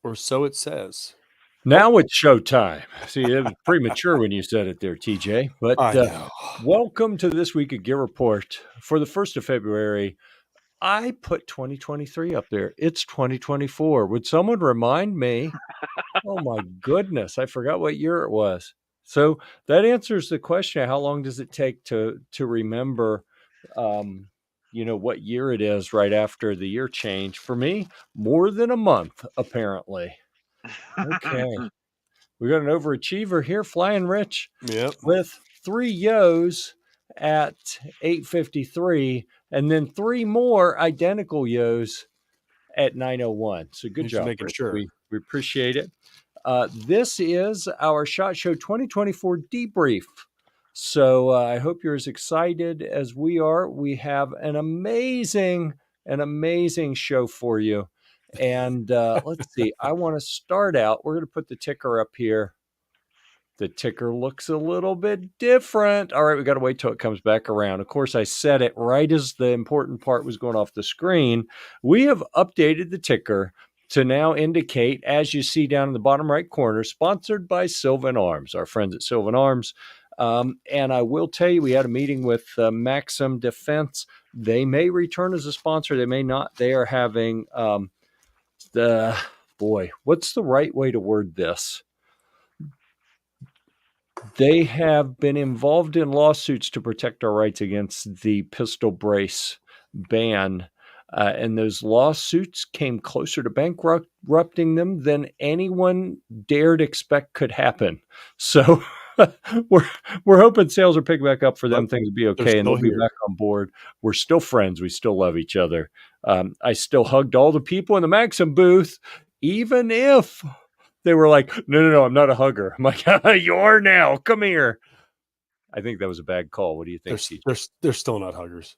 Or so it says. Now it's showtime. See, it was premature when you said it there, TJ. But I know. welcome to this week of Gear Report. For the 1st of February, I put 2023 up there. It's 2024. Would someone remind me? Oh my goodness, I forgot what year it was. So that answers the question: how long does it take to remember, what year it is right after the year change? For me, more than a month, apparently. Okay. We got an overachiever here, Flying Rich, Yep. with 3 yos at 8:53, and then 3 more identical yos at 9:01. So good Just job, making Rich. sure. We appreciate it. This is our SHOT Show 2024 debrief. So I hope you're as excited as we are. We have an amazing show for you. And let's see. I want to start out. We're going to put the ticker up here. The ticker looks a little bit different. All right, we got to wait till it comes back around. Of course, I said it right as the important part was going off the screen. We have updated the ticker to now indicate, as you see down in the bottom right corner, sponsored by Sylvan Arms, our friends at Sylvan Arms. And I will tell you, we had a meeting with Maxim Defense. They may return as a sponsor. They may not. They are having what's the right way to word this? They have been involved in lawsuits to protect our rights against the pistol brace ban. And those lawsuits came closer to bankrupting them than anyone dared expect could happen. So we're hoping sales are picking back up for them. Things will be okay, and they'll be back on board. We're still friends. We still love each other. I still hugged all the people in the Maxim booth, even if they were like, no, I'm not a hugger. I'm like, you are now. Come here. I think that was a bad call. What do you think? They're still not huggers.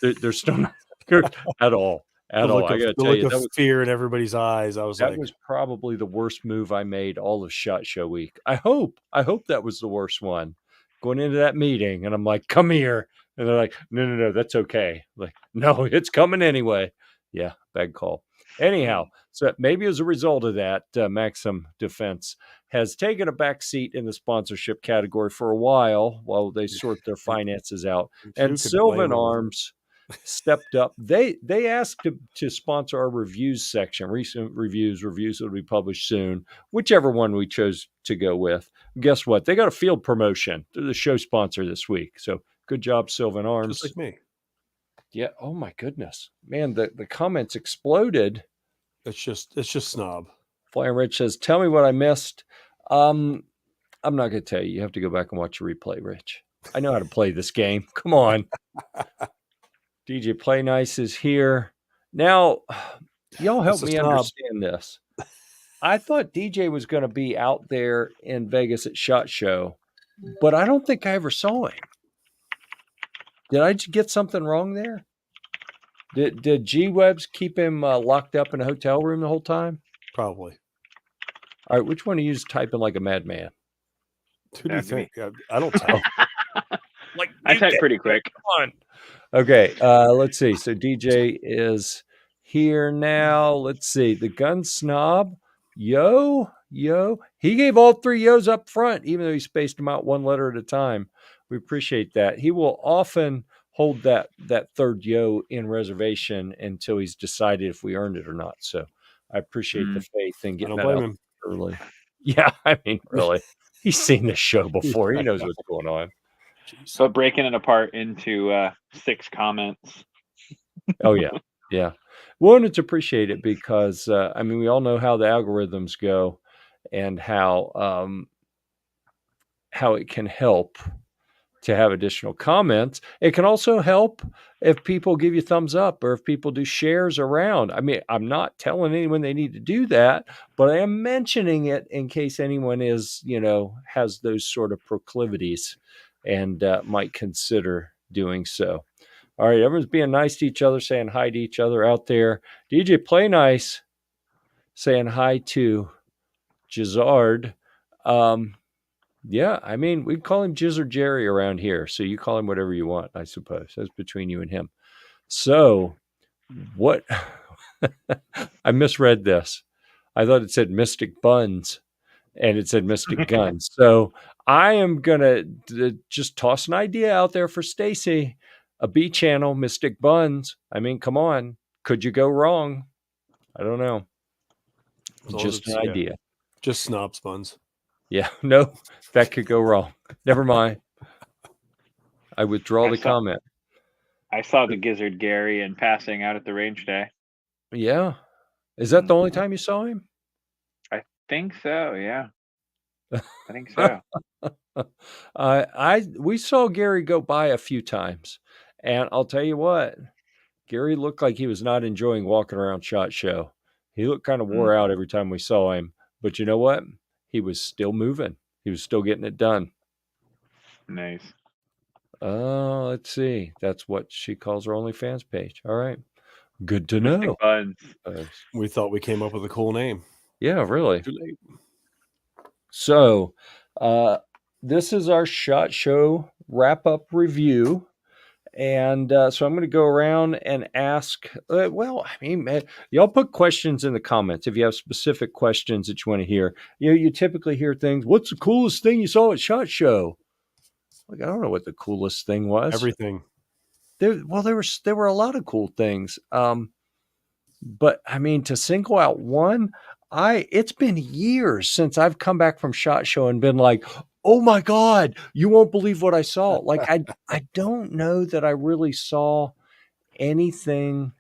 They're still not huggers at all. I got to tell you, that was fear in everybody's eyes. That was probably the worst move I made all of SHOT Show week. I hope that was the worst one. Going into that meeting, and I'm like, come here. And they're like, no, that's okay. Like, no, it's coming anyway. Yeah, bad call. Anyhow, so maybe as a result of that, Maxim Defense has taken a back seat in the sponsorship category for a while they sort their finances out. And Sylvan Arms stepped up. They asked to sponsor our reviews section, recent reviews that will be published soon, whichever one we chose to go with. Guess what? They got a field promotion. They're the show sponsor this week. So good job, Sylvan Arms. Just like me. Yeah. Oh my goodness, man! The comments exploded. It's just snob. Flying Rich says, "Tell me what I missed." I'm not going to tell you. You have to go back and watch a replay, Rich. I know how to play this game. Come on. DJ Play Nice is here. Now, y'all help me understand this. I thought DJ was going to be out there in Vegas at SHOT Show, but I don't think I ever saw him. Did I get something wrong there? Did G-Webs keep him locked up in a hotel room the whole time? Probably. All right, which one of you is typing like a madman? Who do you think? I don't type. I type pretty quick. Okay, let's see. So DJ is here now. Let's see. The gun snob, yo. He gave all 3 yos up front, even though he spaced them out 1 letter at a time. We appreciate that. He will often hold that 3rd yo in reservation until he's decided if we earned it or not. So I appreciate the faith in getting that out early. Yeah, I mean, really. He's seen this show before. He knows what's going on. So breaking it apart into 6 comments. Oh, yeah. Yeah. Well, it's appreciated because, we all know how the algorithms go and how it can help to have additional comments. It can also help if people give you thumbs up or if people do shares around. I mean, I'm not telling anyone they need to do that, but I am mentioning it in case anyone is, has those sort of proclivities and might consider doing so. All right, everyone's being nice to each other, saying hi to each other out there. DJ Play Nice saying hi to Gizzard. Yeah, I mean, we call him Jizz or Jerry around here, so you call him whatever you want, I suppose. That's between you and him. So, what? I misread this. I thought it said Mystic Buns, and it said Mystic Guns. So I am gonna just toss an idea out there for Stacy. A B channel, Mystic Buns. I mean, come on, could you go wrong? I don't know. As long as Just it's, an yeah, idea. just snobs buns. Yeah, no, that could go wrong. Never mind. I withdraw the comment. I saw the Gizzard Gary in passing out at the range day. Yeah. Is that the only time you saw him? I think so, yeah. I think so. We saw Gary go by a few times, and I'll tell you what, Gary looked like he was not enjoying walking around SHOT Show. He looked kind of wore out every time we saw him, but you know what? He was still moving. He was still getting it done. Nice. Let's see. That's what she calls her OnlyFans page. All right. Good to Mystic know. Buns. We thought we came up with a cool name. Yeah, really. Too late. So, this is our SHOT Show wrap-up review. And so I'm going to go around and ask, y'all put questions in the comments if you have specific questions that you want to hear. You typically hear things, what's the coolest thing you saw at SHOT Show? Like, I don't know what the coolest thing was. Everything. There were a lot of cool things. But I mean, to single out one, it's been years since I've come back from SHOT Show and been like, oh my God, you won't believe what I saw. Like, I don't know that I really saw anything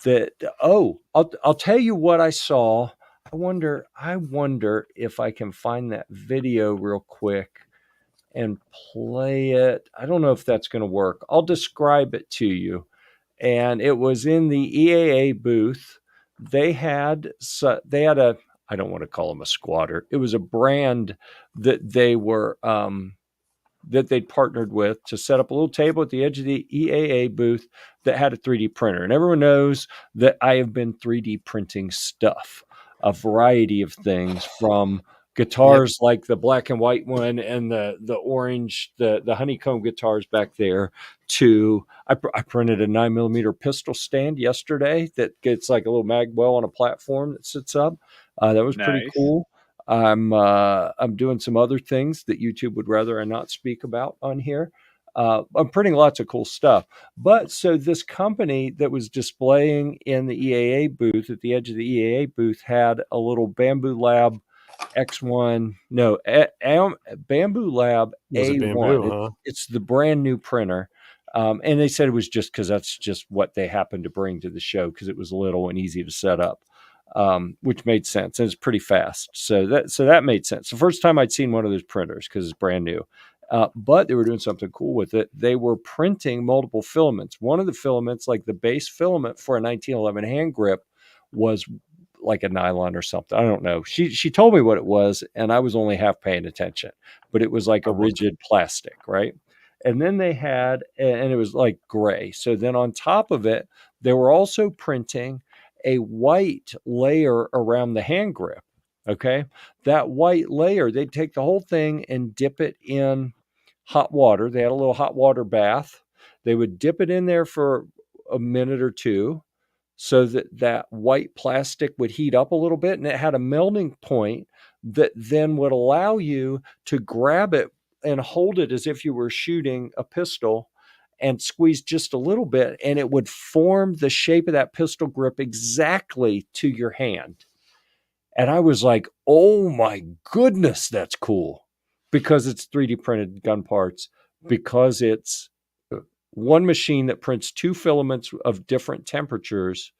that, I'll tell you what I saw. I wonder if I can find that video real quick and play it. I don't know if that's going to work. I'll describe it to you. And it was in the EAA booth. They had a, I don't want to call them a squatter. It was a brand that they were that they'd partnered with to set up a little table at the edge of the EAA booth that had a 3D printer. And everyone knows that I have been 3D printing stuff, a variety of things, from guitars like the black and white one and the orange, the honeycomb guitars back there, to I printed a 9mm pistol stand yesterday that gets like a little mag well on a platform that sits up. That was pretty cool. I'm doing some other things that YouTube would rather I not speak about on here. I'm printing lots of cool stuff. But so this company that was displaying in the EAA booth, at the edge of the EAA booth, had a little Bamboo Lab X1, no, Bamboo Lab Was A1. it Bamboo, huh? It's the brand new printer. And they said it was just because that's just what they happened to bring to the show, because it was little and easy to set up. Which made sense, and it's pretty fast. So that made sense. The first time I'd seen one of those printers, because it's brand new. But they were doing something cool with it. They were printing multiple filaments. One of the filaments, like the base filament for a 1911 hand grip, was like a nylon or something. I don't know. She told me what it was, and I was only half paying attention. But it was like a rigid plastic, right? And then they had, and it was like gray. So then on top of it, they were also printing a white layer around the hand grip. Okay. That white layer, they'd take the whole thing and dip it in hot water. They had a little hot water bath. They would dip it in there for a minute or two so that white plastic would heat up a little bit, and it had a melting point that then would allow you to grab it and hold it as if you were shooting a pistol and squeeze just a little bit, and it would form the shape of that pistol grip exactly to your hand. And I was like, oh my goodness, that's cool, because it's 3D printed gun parts, because it's one machine that prints two filaments of different temperatures,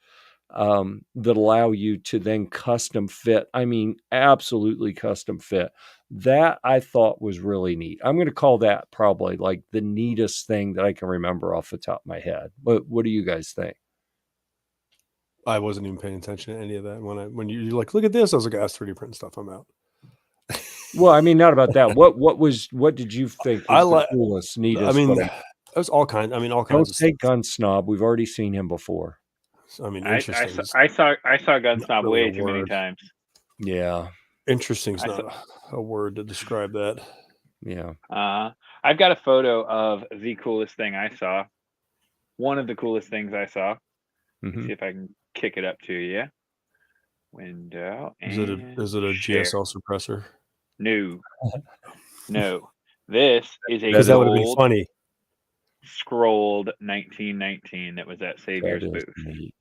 that allow you to then custom fit. I mean, absolutely custom fit. That I thought was really neat. I'm going to call that probably like the neatest thing that I can remember off the top of my head. But what do you guys think? I wasn't even paying attention to any of that. When you're like, look at this, I was like, that's 3D print stuff. I'm out. Well, I mean, not about that. What did you think was the coolest, neatest? I mean, it was all kinds. I mean, all kinds. Don't of say stuff. Gun Snob. We've already seen him before. I mean, interesting. I saw Gun Snob really way too many times. Yeah. Interesting is not a word to describe that. Yeah. I've got a photo of the coolest thing I saw. One of the coolest things I saw. Mm-hmm. See if I can kick it up to you. Window. Is it a share. GSL suppressor? No. No. This is a Because that would have been gold funny. scrolled 1919 that was at Savior's That is booth. neat.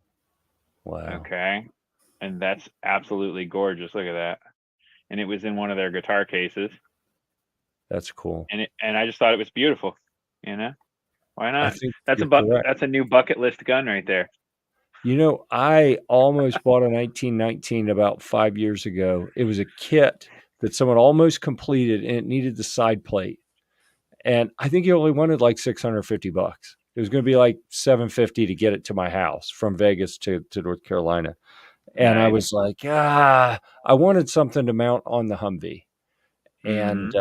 Wow. Okay. And that's absolutely gorgeous. Look at that. And it was in one of their guitar cases. That's cool. And I just thought it was beautiful. You know? Why I not? think That's you're correct. that's a new bucket list gun right there. You know, I almost bought a 1919 about 5 years ago. It was a kit that someone almost completed, and it needed the side plate. And I think he only wanted like $650. It was going to be like $750 to get it to my house from Vegas to North Carolina. And I Nice. was like, I wanted something to mount on the Humvee. And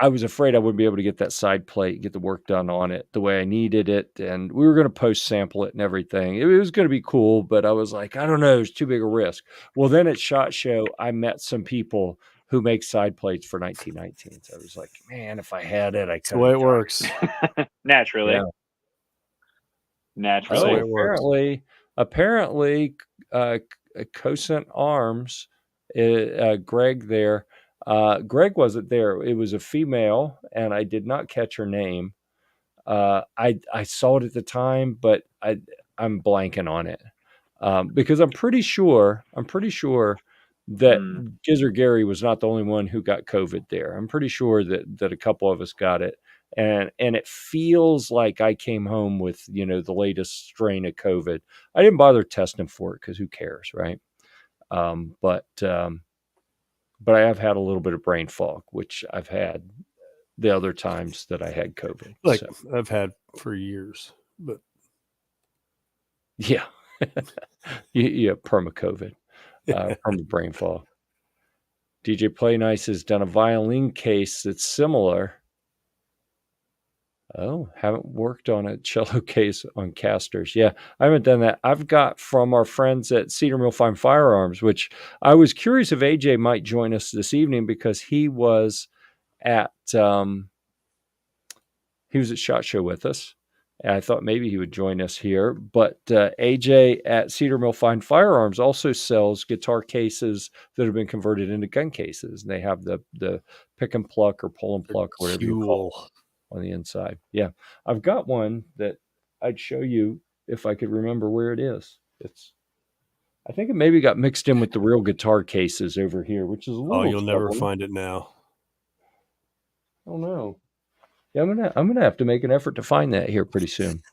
I was afraid I wouldn't be able to get that side plate, get the work done on it the way I needed it. And we were going to post sample it and everything. It was going to be cool, but I was like, I don't know, it's too big a risk. Well, then at SHOT Show, I met some people who make side plates for 1919. So I was like, man, if I had it, I could. That's the way it works. Naturally. Yeah. Naturally. way it works. Apparently, Cosent Arms, Greg there. Greg wasn't there. It was a female, and I did not catch her name. I saw it at the time, but I'm blanking on it because I'm pretty sure that Gizzard Gary was not the only one who got COVID there. I'm pretty sure that a couple of us got it, and it feels like I came home with the latest strain of COVID. I didn't bother testing for it because who cares, right? But I have had a little bit of brain fog, which I've had the other times that I had COVID. Like I've had for years, but yeah, yeah, perma COVID, perma brain fog. DJ Play Nice has done a violin case that's similar. Oh, haven't worked on a cello case on casters. Yeah, I haven't done that. I've got from our friends at Cedar Mill Fine Firearms, which I was curious if AJ might join us this evening because he was at SHOT Show with us. And I thought maybe he would join us here. But AJ at Cedar Mill Fine Firearms also sells guitar cases that have been converted into gun cases. And they have the pick and pluck or pull and pluck, or whatever you call it, on the inside. Yeah. I've got one that I'd show you if I could remember where it is. I think it maybe got mixed in with the real guitar cases over here, which is a little you'll never find it now. Oh no. Yeah, I'm gonna have to make an effort to find that here pretty soon.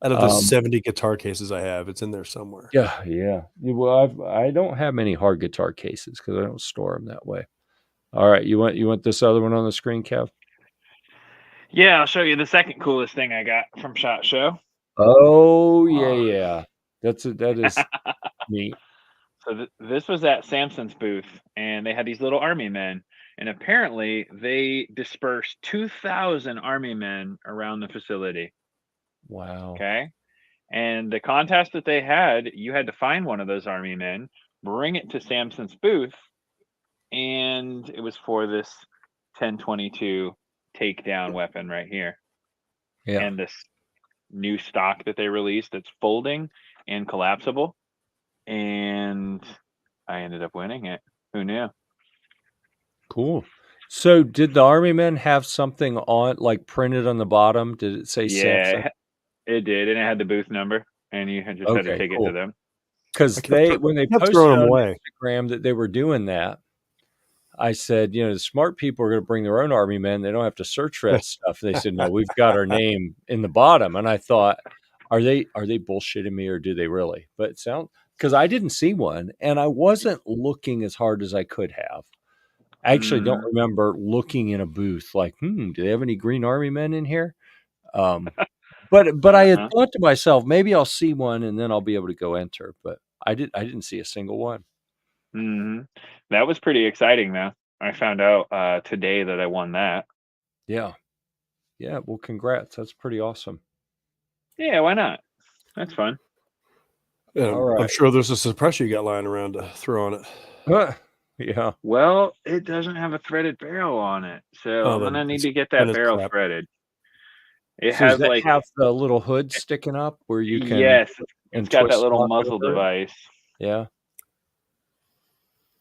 Out of the 70 guitar cases I have, it's in there somewhere. Yeah. Well, I don't have many hard guitar cases because I don't store them that way. All right, you want this other one on the screen, Kev? Yeah, I'll show you the second coolest thing I got from SHOT Show. Oh yeah. That is neat. So this was at Samson's booth, and they had these little army men, and apparently they dispersed 2,000 army men around the facility. Wow. Okay. And the contest that they had, you had to find one of those army men, bring it to Samson's booth, and it was for this 1022 takedown weapon right here. Yeah. And this new stock that they released that's folding and collapsible. And I ended up winning it. Who knew? Cool. So did the army men have something on, like printed on the bottom? Did it say Samson? Yeah, it did, and it had the booth number, and you just had to take it to them. Because when they posted on Instagram that they were doing that, I said, the smart people are going to bring their own army men. They don't have to search for that stuff. They said, no, we've got our name in the bottom. And I thought, are they bullshitting me or do they really? But it sounds, because I didn't see one and I wasn't looking as hard as I could have. I actually don't remember looking in a booth like, do they have any green army men in here? But I had thought to myself, maybe I'll see one and then I'll be able to go enter. But I didn't see a single one. Mm-hmm. That was pretty exciting, though. I found out today that I won that. Yeah. Well, congrats. That's pretty awesome. Yeah, why not? That's fun. Yeah, all right. I'm sure there's a suppressor you got lying around to throw on it. Yeah. Well, it doesn't have a threaded barrel on it, so I'm gonna need to get that barrel threaded. It has have the little hood sticking up where you can. Yes, and It's got that twist little lock muzzle over it. device. Yeah.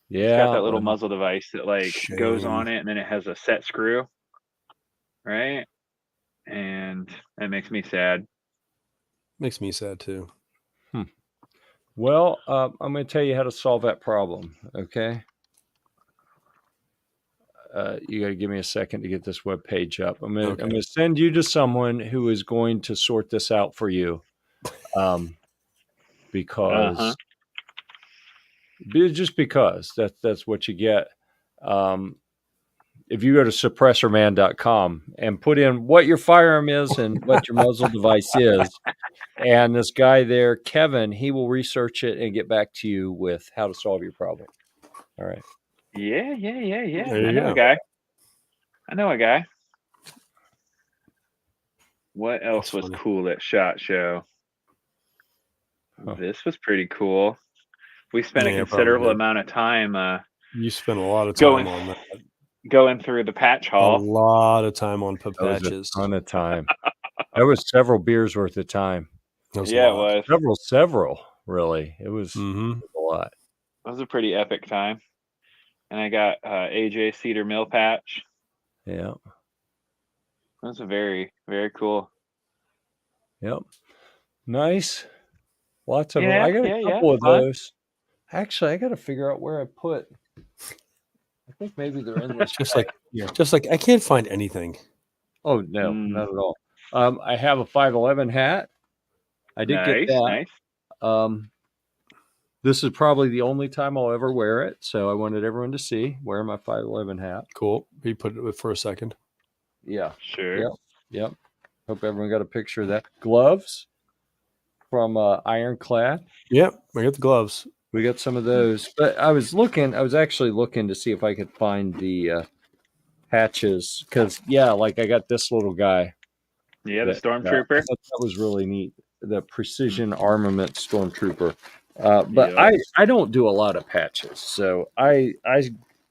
It's got that Yeah. little muzzle device that like goes Shame. on it, and then it has a set screw, right? And that makes me sad. Makes me sad too. Well, I'm going to tell you how to solve that problem. Okay. You got to give me a second to get this web page up. I'm going to send you to someone who is going to sort this out for you. Because just because that's what you get. If you go to suppressorman.com and put in what your firearm is and what your muzzle device is, and this guy there, Kevin, he will research it and get back to you with how to solve your problem. All right. Yeah. There I you know a guy. What else was funny. cool at SHOT Show? This was pretty cool. We spent a considerable amount of time. You spent a lot of time on that. Going through the patch hall. A lot of time on patches. A ton of time. That was several beers worth of time. Yeah, it was. Several, really. It was a lot. It was a pretty epic time. And I got AJ Cedar Mill patch. Yeah. That was a very, very cool. Yep. Nice. Lots of them. Yeah, I got a couple of those. Actually, I got to figure out where I put. I think maybe they're in this. just like I can't find anything. Oh no, not at all. I have a 511 hat. I did get that. Nice. This is probably the only time I'll ever wear it, so I wanted everyone to see wearing my 511 hat. Cool. You put it for a second. Yeah. Sure. Yep. Hope everyone got a picture of that. Gloves from Ironclad. Yep, I got the gloves. We got some of those, but I was actually looking to see if I could find the patches because, like I got this little guy. Yeah, the Stormtrooper. I thought that was really neat. The Precision Armament Stormtrooper. But I don't do a lot of patches, so I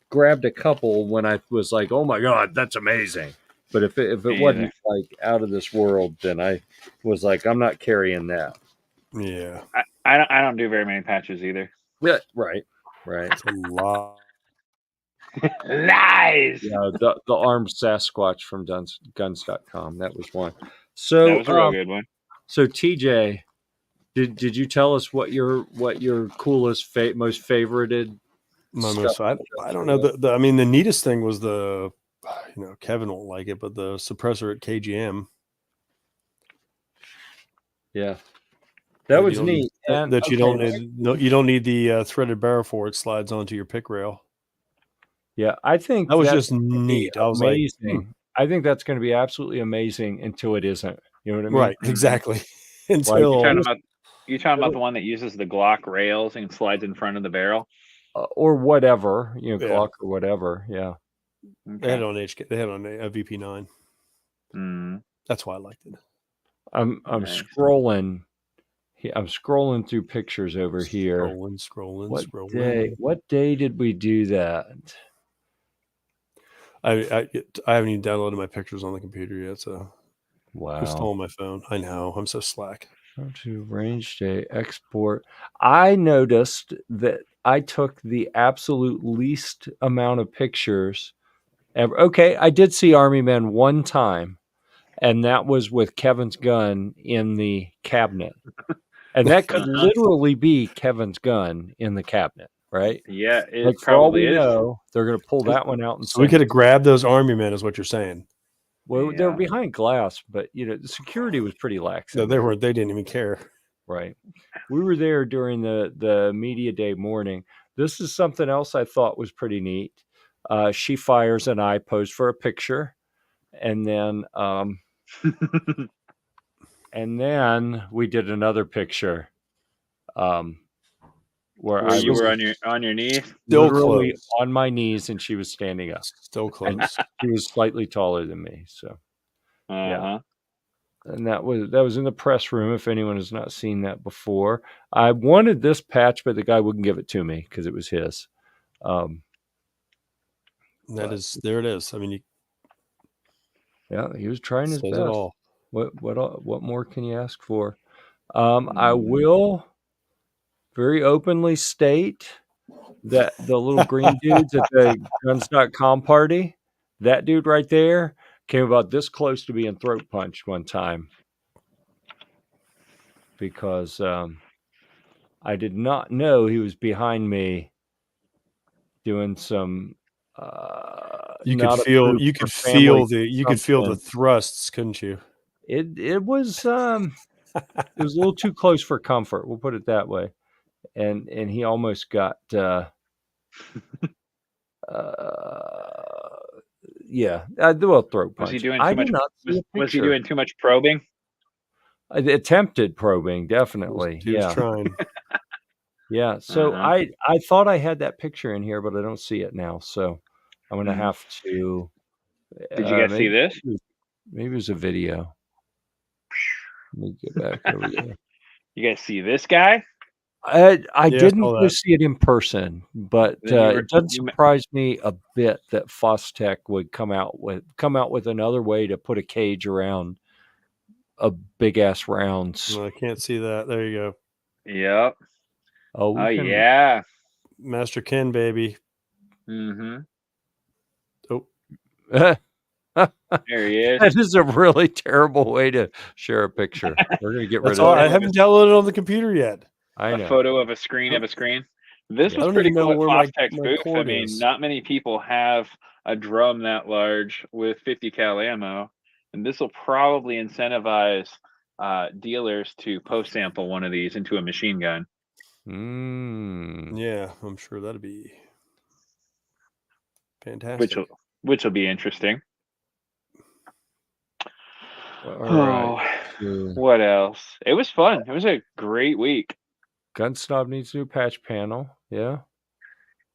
grabbed a couple when I was like, oh my god, that's amazing. But if it wasn't like out of this world, then I was like, I'm not carrying that. Yeah. I don't do very many patches either. Yeah, right. It's a lot. Lies. Yeah, the armed Sasquatch from guns.com. That was one. So that was a real good one. So TJ, did you tell us what your coolest most favorited? I don't know. I mean, the neatest thing was Kevin won't like it, but the suppressor at KGM. Yeah. That was neat. You don't need the threaded barrel for it. Slides onto your pick rail. Yeah, I think that was just neat. I was amazing. like, I think that's going to be absolutely amazing until it isn't. You know what I mean? Right, exactly. Until you talking about the one that uses the Glock rails and slides in front of the barrel, or whatever, Glock or whatever. Yeah, they had it on They had it on a VP9. That's why I liked it. I'm scrolling. I'm scrolling through pictures over here. Scrolling. What day did we do that? I haven't even downloaded my pictures on the computer yet, so wow. It's still on my phone. I know. I'm so slack. To range day export. I noticed that I took the absolute least amount of pictures ever. Okay, I did see Army Men one time, and that was with Kevin's gun in the cabinet. And that could literally be Kevin's gun in the cabinet, right? Yeah, it like probably is. Know, they're going to pull that one out. And so we could have grabbed those Army Men, is what you're saying. Well, they were behind glass, but the security was pretty lax. No, they weren't. They didn't even care. Right. We were there during the media day morning. This is something else I thought was pretty neat. She Fires and I posed for a picture, and then we did another picture. Where you were on your knees, literally on my knees, and she was standing up, still close. She was slightly taller than me, so yeah. And that was in the press room. If anyone has not seen that before, I wanted this patch, but the guy wouldn't give it to me because it was his. There it is. I mean, he was trying his best. It all. What more can you ask for? I will very openly state that the little green dudes at the guns.com party, that dude right there came about this close to being throat punched one time because I did not know he was behind me doing some You could not feel approved for family you could feel the consumption. thrusts, couldn't you? It was it was a little too close for comfort. We'll put it that way. And he almost got yeah, well, throat Was he punch. doing I too did much? not see a Was he picture. doing too much probing? Attempted probing, He was, definitely. he was Yeah, trying. yeah. So Uh-huh. I thought I had that picture in here, but I don't see it now. So I'm gonna Mm. have to. Did you guys see this? Maybe it was a video. Let me get back over there. You guys see this guy? I Yeah, I didn't saw go that. see it in person, but Then it doesn't surprise me a bit that Fostech would come out with another way to put a cage around a big ass rounds. No, I can't see that. There you go. Yep. Oh, we Oh can. yeah. Master Ken, baby. Mm-hmm. Oh, There he is. That is a really terrible way to share a picture. We're gonna get rid that's of all. that. I haven't downloaded it on the computer yet. I A know. photo of a screen of a screen. This Yeah. was I don't pretty even know cool at where my Fostech's booth. I cord mean, is. not many people have a drum that large with 50 cal ammo, and this will probably incentivize dealers to post sample one of these into a machine gun. Yeah, I'm sure that'd be fantastic. Which will be interesting. All right. Oh, what else? It was fun. It was a great week. Gun Snob needs a new patch panel. Yeah.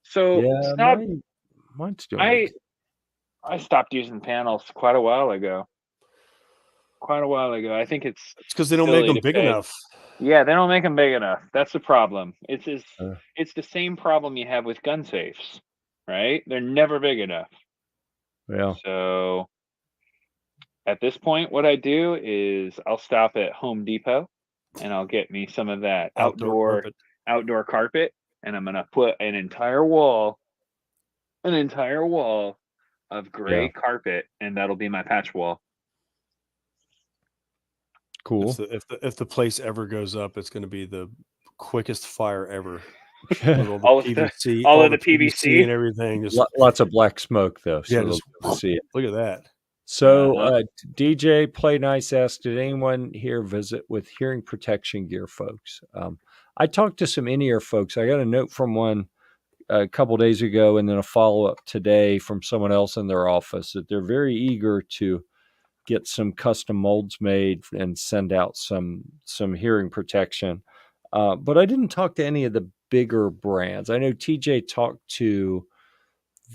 So Yeah, Snob, mine's doing I stopped using panels quite a while ago. I think it's because they don't make them big enough. Yeah, they don't make them big enough. That's the problem. It's the same problem you have with gun safes, right? They're never big enough. Yeah. So at this point, what I do is I'll stop at Home Depot and I'll get me some of that outdoor carpet, and I'm gonna put an entire wall of gray carpet, and that'll be my patch wall. Cool. If the place ever goes up, it's going to be the quickest fire ever. With all the PVC and everything. Just lots of black smoke though. So yeah, just see it. Look at that. So DJ Play Nice asked, did anyone here visit with hearing protection gear folks? I talked to some in-ear folks. I got a note from one a couple days ago, and then a follow-up today from someone else in their office that they're very eager to get some custom molds made and send out some hearing protection. But I didn't talk to any of the bigger brands. I know TJ talked to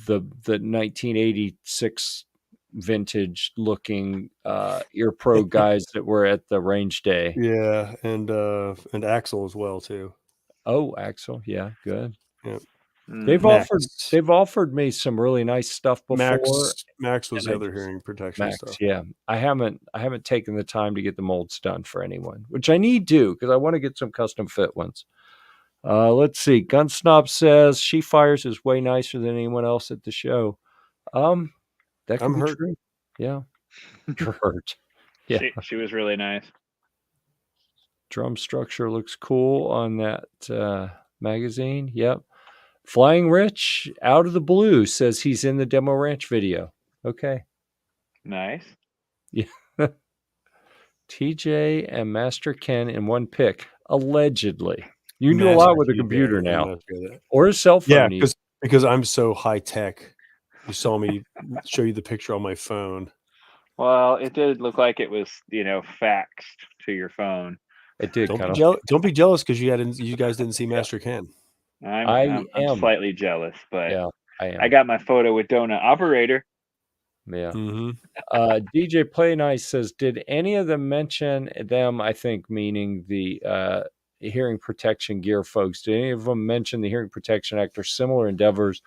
the 1986 vintage looking Ear Pro guys that were at the range day. Yeah, and Axel as well too. Oh, Axel, yeah, good. Yeah. They've offered me some really nice stuff before. Max was the other hearing protection stuff. Yeah. I haven't taken the time to get the molds done for anyone, which I need to because I want to get some custom fit ones. Let's see. Gun Snob says she fires is way nicer than anyone else at the show. That could be hurt. true. Yeah. You're hurt. Yeah. She was really nice. Drum structure looks cool on that magazine. Yep. Flying Rich out of the blue says he's in the Demo Ranch video. Okay. Nice. Yeah. TJ and Master Ken in one pick, allegedly. You can do a lot with a computer now, or a cell phone. Yeah, because I'm so high tech. You saw me show you the picture on my phone. Well, it did look like it was, faxed to your phone. It did. Don't be jealous because you guys didn't see Master Ken. I'm slightly jealous, but yeah, I got my photo with Donut Operator. Yeah. Mm-hmm. DJ Play Nice says, did any of them mention them? I think meaning the hearing protection gear folks. Did any of them mention the Hearing Protection Act or similar endeavors?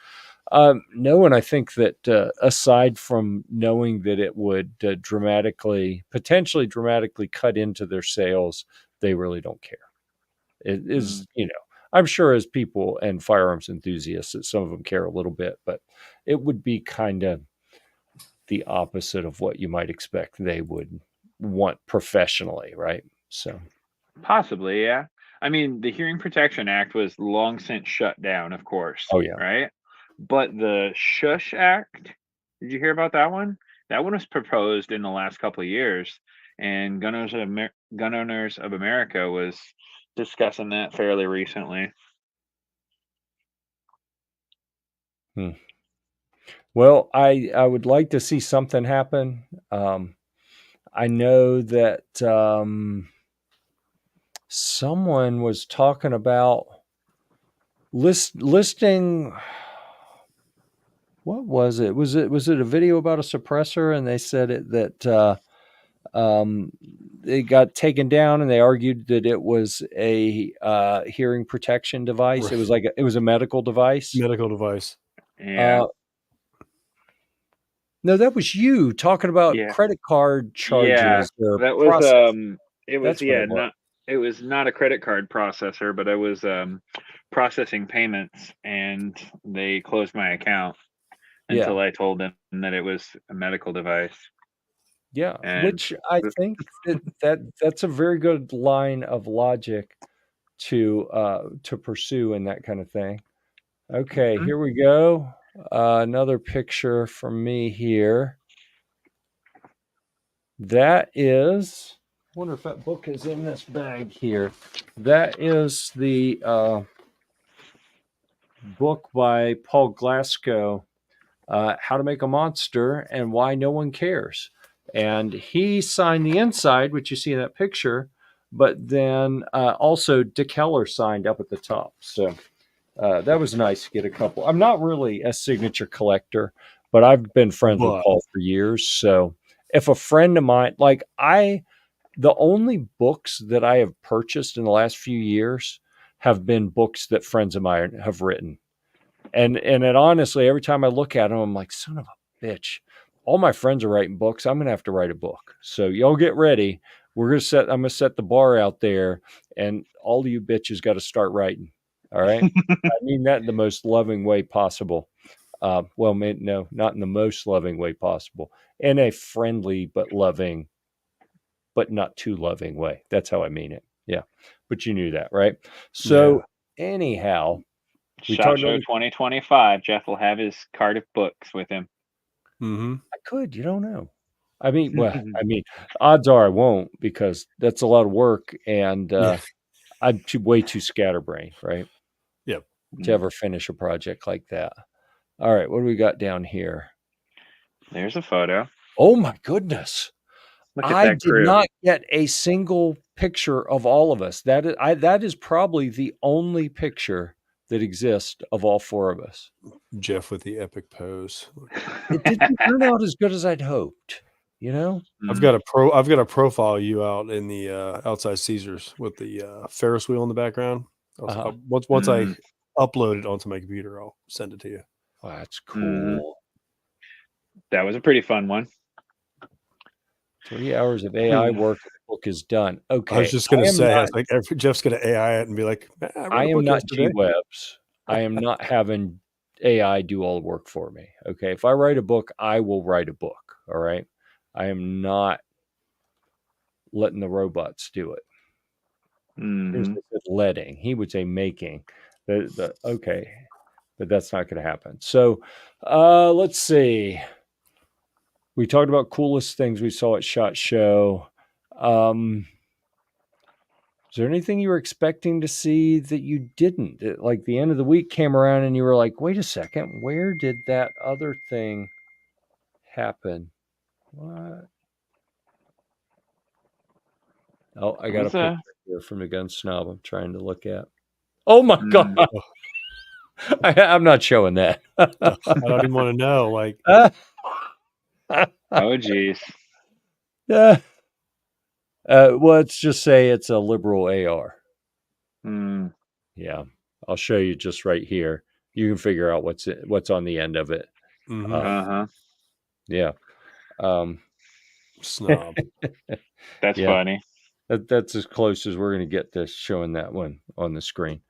No, and I think that aside from knowing that it would potentially dramatically cut into their sales, they really don't care. It is, I'm sure as people and firearms enthusiasts that some of them care a little bit, but it would be kind of the opposite of what you might expect they would want professionally, right? So Possibly, yeah. I mean, the Hearing Protection Act was long since shut down, of course. Oh, yeah. Right? But the Shush Act, did you hear about that one? That one was proposed in the last couple of years, and Gun Owners of America was discussing that fairly recently. Well, I would like to see something happen. I know that someone was talking about listing. What was it? Was it a video about a suppressor? And they said that it got taken down, and they argued that it was a hearing protection device. Right. It was it was a medical device. Medical device. Yeah. No, that was you talking about credit card charges. Yeah, that was it was it was not a credit card processor, but I was processing payments, and they closed my account until I told them that it was a medical device. Yeah, And which I think that's a very good line of logic to pursue and that kind of thing. Okay, here we go. Another picture from me here. That is, I wonder if that book is in this bag here. That is the book by Paul Glasgow, How to Make a Monster and Why No One Cares. And he signed the inside, which you see in that picture, but then also Dick Heller signed up at the top. So that was nice to get a couple. I'm not really a signature collector, but I've been friends with Paul for years. So if a friend of mine, the only books that I have purchased in the last few years have been books that friends of mine have written. And it honestly, every time I look at them, I'm like, son of a bitch. All my friends are writing books. I'm going to have to write a book. So y'all get ready. I'm going to set the bar out there, and all of you bitches got to start writing. All right. I mean that in the most loving way possible. No, not in the most loving way possible. In a friendly but loving, but not too loving way. That's how I mean it. Yeah. But you knew that, right? So anyhow, SHOT Show 2025. Jeff will have his cart of books with him. Mm-hmm. I could. You don't know. I mean, odds are I won't, because that's a lot of work, and I'm way too scatterbrained, right? Yep. To ever finish a project like that. All right, what do we got down here? There's a photo. Oh my goodness! I did not get a single picture of all of us. That is probably the only picture that exists of all four of us. Jeff with the epic pose. It didn't turn out as good as I'd hoped. I've got a profile you out in the outside Caesars with the Ferris wheel in the background. Once I upload it onto my computer, I'll send it to you. Oh, that's cool. That was a pretty fun one. 3 hours of AI work. The book is done. Okay. I was just going to say, Jeff's going to AI it and be like, I am not G-Webs. I am not having AI do all the work for me. Okay. If I write a book, I will write a book. All right. I am not letting the robots do it. Letting. He would say making. Okay. But that's not going to happen. So let's see. We talked about coolest things we saw at SHOT Show. Is there anything you were expecting to see that you didn't? Like the end of the week came around and you were like, wait a second, where did that other thing happen? What? Oh, I got a picture here from the Gun Snob I'm trying to look at. Oh my God. I'm not showing that. I don't even want to know. Like, oh geez. Yeah. Let's just say it's a liberal AR. Yeah, I'll show you just right here. You can figure out what's on the end of it. Yeah. Snob. That's funny. That's as close as we're going to get to showing that one on the screen.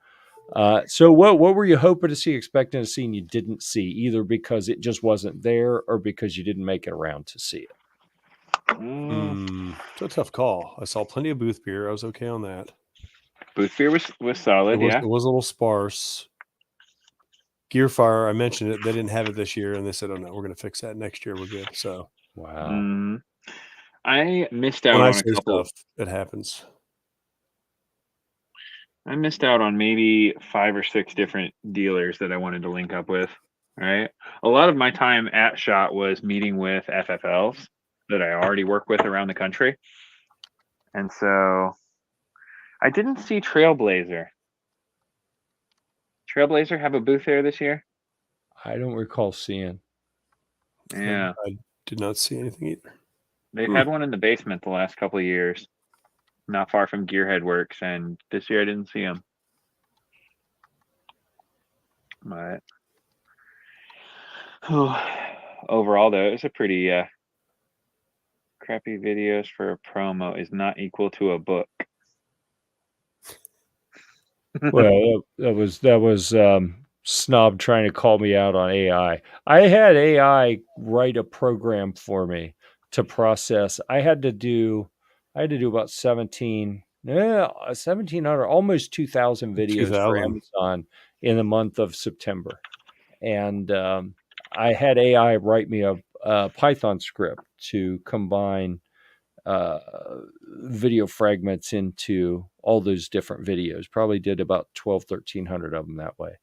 So what were you hoping to see, expecting to see, and you didn't see, either because it just wasn't there or because you didn't make it around to see it? It's a tough call. I saw plenty of booth beer. I was okay on that. Booth beer was solid. It was a little sparse. Gearfire, I mentioned it. They didn't have it this year, and they said, "Oh no, we're going to fix that next year. We're good." So Wow. I missed out when I on a say couple. stuff, it happens. I missed out on maybe 5 or 6 different dealers that I wanted to link up with. Right. A lot of my time at SHOT was meeting with FFLs that I already work with around the country. And so I didn't see Trailblazer. Trailblazer have a booth there this year? I don't recall seeing. Yeah. I did not see anything either. They've had one in the basement the last couple of years, not far from Gearhead Works, and this year I didn't see them. But overall, though, it was a pretty crappy videos for a promo is not equal to a book. Well, that was Snob trying to call me out on AI. I had AI write a program for me to process. I had to do about 1,700, almost 2,000 videos for 2000. Amazon in the month of September. And I had AI write me a Python script to combine video fragments into all those different videos. Probably did about 1,300 of them that way.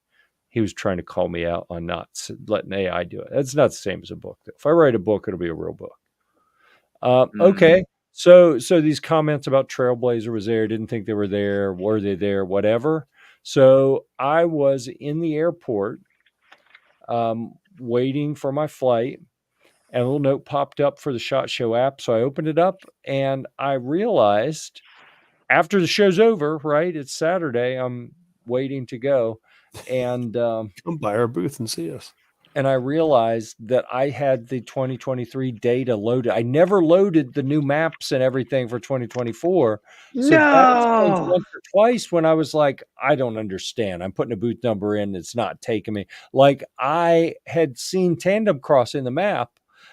He was trying to call me out on not letting AI do it. That's not the same as a book. If I write a book, it'll be a real book. Okay. So these comments about Trailblazer was there, didn't think they were there, were they there, whatever. So I was in the airport waiting for my flight, and a little note popped up for the SHOT Show app. So I opened it up, and I realized after the show's over, right? It's Saturday. I'm waiting to go. And come by our booth and see us. And I realized that I had the 2023 data loaded. I never loaded the new maps and everything for 2024. So that explains once or twice when I was like, I don't understand. I'm putting a booth number in. It's not taking me. Like, I had seen Tandem Cross in the map,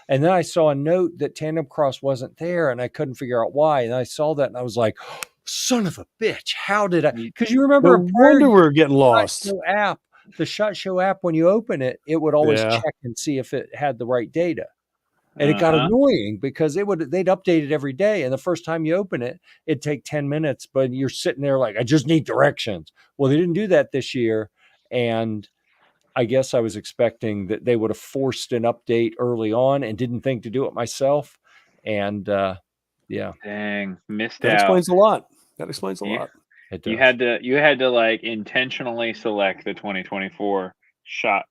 and then I saw a note that Tandem Cross wasn't there, and I couldn't figure out why. And I saw that, and I was like, son of a bitch. How did I? Because you remember No wonder we're getting lost. The SHOT Show app, when you open it, it would always check and see if it had the right data. And it got annoying because they'd update it every day. And the first time you open it, it'd take 10 minutes, but you're sitting there like, I just need directions. Well, they didn't do that this year. And I guess I was expecting that they would have forced an update early on and didn't think to do it myself. And yeah. Dang, missed that out. Explains a lot. That explains a lot. You had to like intentionally select the 2024 shot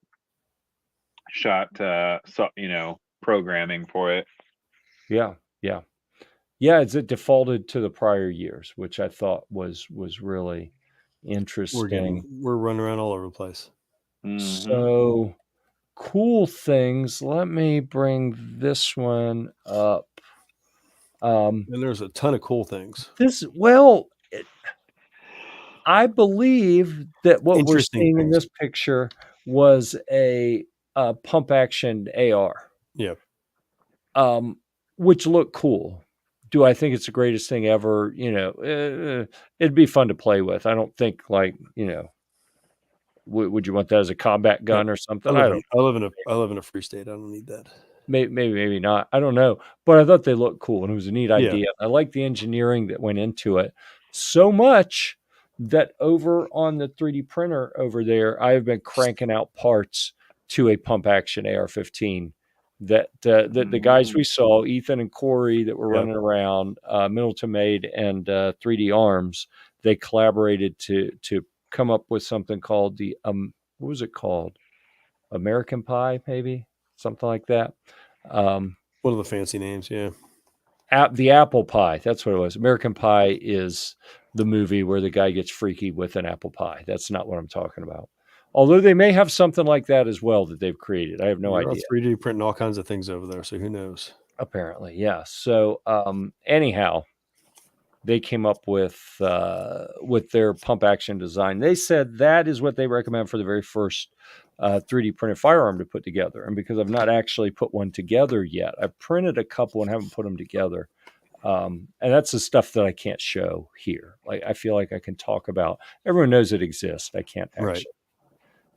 programming for it. Yeah. It's it defaulted to the prior years, which I thought was really interesting. We're running around all over the place. So cool things. Let me bring this one up. And there's a ton of cool things. I believe that what we're seeing in this picture was a pump action AR. Yeah. Which looked cool. Do I think it's the greatest thing ever? It'd be fun to play with. I don't think would you want that as a combat gun or something? I live in a free state. I don't need that. Maybe not. I don't know. But I thought they looked cool, and it was a neat idea. I like the engineering that went into it so much that over on the 3D printer over there, I have been cranking out parts to a pump action AR-15 that the guys we saw, Ethan and Corey, that were running around, Middleton Made and 3D Arms, they collaborated to come up with something called the what was it called? American Pie, maybe something like that. One of the fancy names, yeah. The apple pie. That's what it was. American Pie is the movie where the guy gets freaky with an apple pie. That's not what I'm talking about. Although they may have something like that as well that they've created. I have no idea. 3D printing all kinds of things over there, so who knows? Apparently, yeah. So anyhow, they came up with their pump action design. They said that is what they recommend for the very first 3D printed firearm to put together. And because I've not actually put one together yet, I've printed a couple and haven't put them together. And that's the stuff that I can't show here. Like, I feel like I can talk about, everyone knows it exists. I can't actually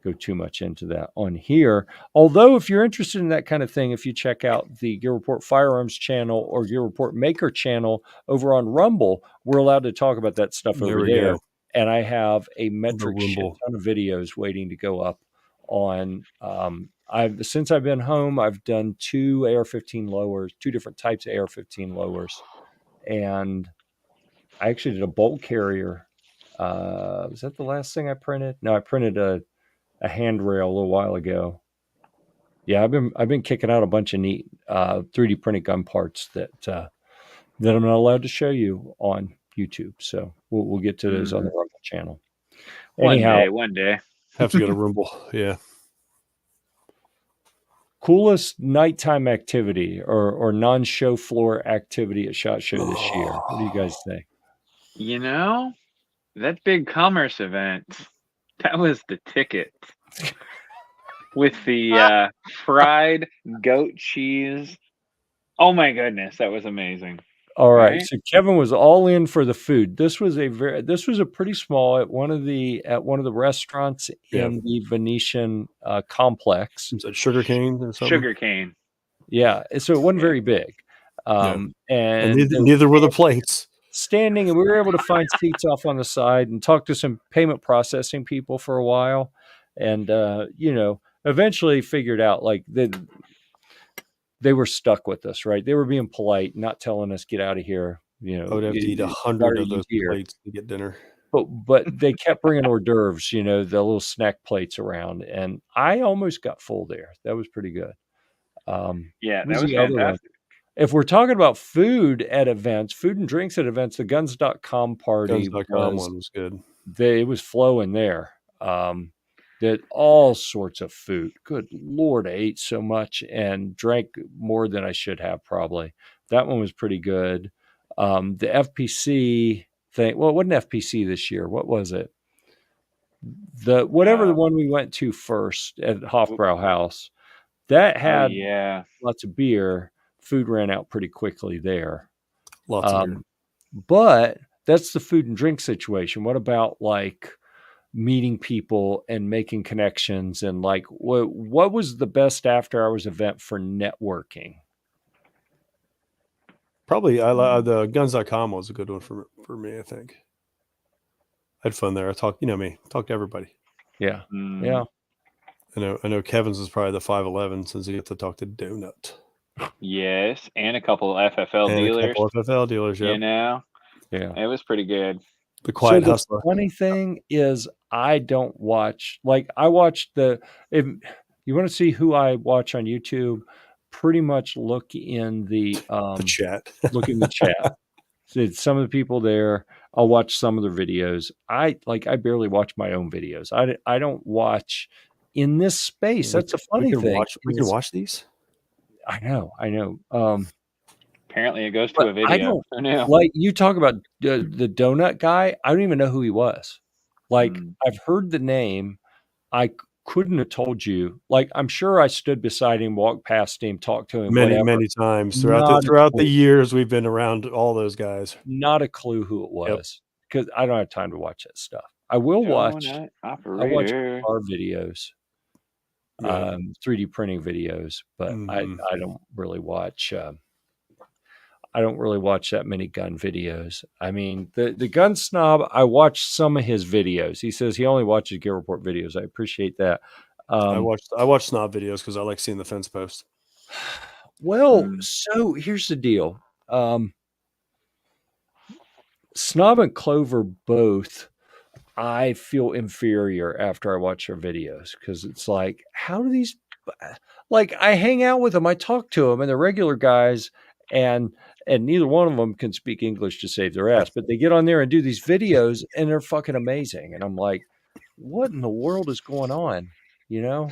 go too much into that on here. Although, if you're interested in that kind of thing, if you check out the Gear Report Firearms channel or Gear Report Maker channel over on Rumble, we're allowed to talk about that stuff over there. And I have a metric shit ton of videos waiting to go up on. Since I've been home, I've done 2 AR-15 lowers, 2 different types of AR-15 lowers, and I actually did a bolt carrier. Was that the last thing I printed? No, I printed a handrail a little while ago. Yeah, I've been kicking out a bunch of neat 3D printed gun parts that I'm not allowed to show you on YouTube. So we'll get to those on the Rumble channel. Anyhow, one day. Have to go to Rumble. Yeah. Coolest nighttime activity or non-show floor activity at SHOT Show this year. What do you guys think? You know, that big commerce event, that was the ticket. With the fried goat cheese. Oh my goodness, that was amazing. All right. So Kevin was all in for the food. This was a pretty small at one of the restaurants in the Venetian complex. Is that sugarcane or something? Sugarcane. Yeah. So it wasn't very big. And neither were the plates. Standing, and we were able to find seats off on the side and talk to some payment processing people for a while. And eventually figured out like they were stuck with us, right? They were being polite, not telling us get out of here. I would have to eat 100 of those plates to get dinner. But they kept bringing hors d'oeuvres, the little snack plates around, and I almost got full there. That was pretty good. That was fantastic. If we're talking about food at events, food and drinks at events, the Guns.com party one was good. It was flowing there. Did all sorts of food. Good Lord, I ate so much and drank more than I should have probably. That one was pretty good. The FPC thing, well, it wasn't FPC this year. What was it? The one we went to first at Hofbrau House, that had lots of beer. Food ran out pretty quickly there. Lots of beer. But that's the food and drink situation. What about like meeting people and making connections, and like what was the best after hours event for networking? Probably the Guns.com was a good one for me, I think. I had fun there. I talked to everybody. Yeah. I know Kevin's is probably the 511 since he gets to talk to Donut. Yes, and a couple of FFL dealers. Yeah. It was pretty good. The Quiet Hustler. The funny thing is, I don't watch. Like, I watched if you want to see who I watch on YouTube, pretty much look in the chat. Look in the chat. So some of the people there, I'll watch some of their videos. I barely watch my own videos. I don't watch in this space. That's a funny thing. We can watch these. I know. Apparently, it goes to a video. I don't, like, you talk about the donut guy. I don't even know who he was. Like, I've heard the name. I couldn't have told you. Like, I'm sure I stood beside him, walked past him, talked to him many times throughout the years we've been around all those guys. Not a clue who it was, because I don't have time to watch that stuff. I will watch. I watch car videos. 3D printing videos, but I don't really watch. I don't really watch that many gun videos. I mean, the gun snob, I watched some of his videos. He says he only watches Gear-Report videos. I appreciate that. I watch snob videos because I like seeing the fence post. Well, so here's the deal. Snob and Clover both, I feel inferior after I watch their videos, because it's like, how do these, like, I hang out with them, I talk to them, and they're regular guys, and neither one of them can speak English to save their ass, but they get on there and do these videos, and they're fucking amazing. And I'm like, what in the world is going on? Or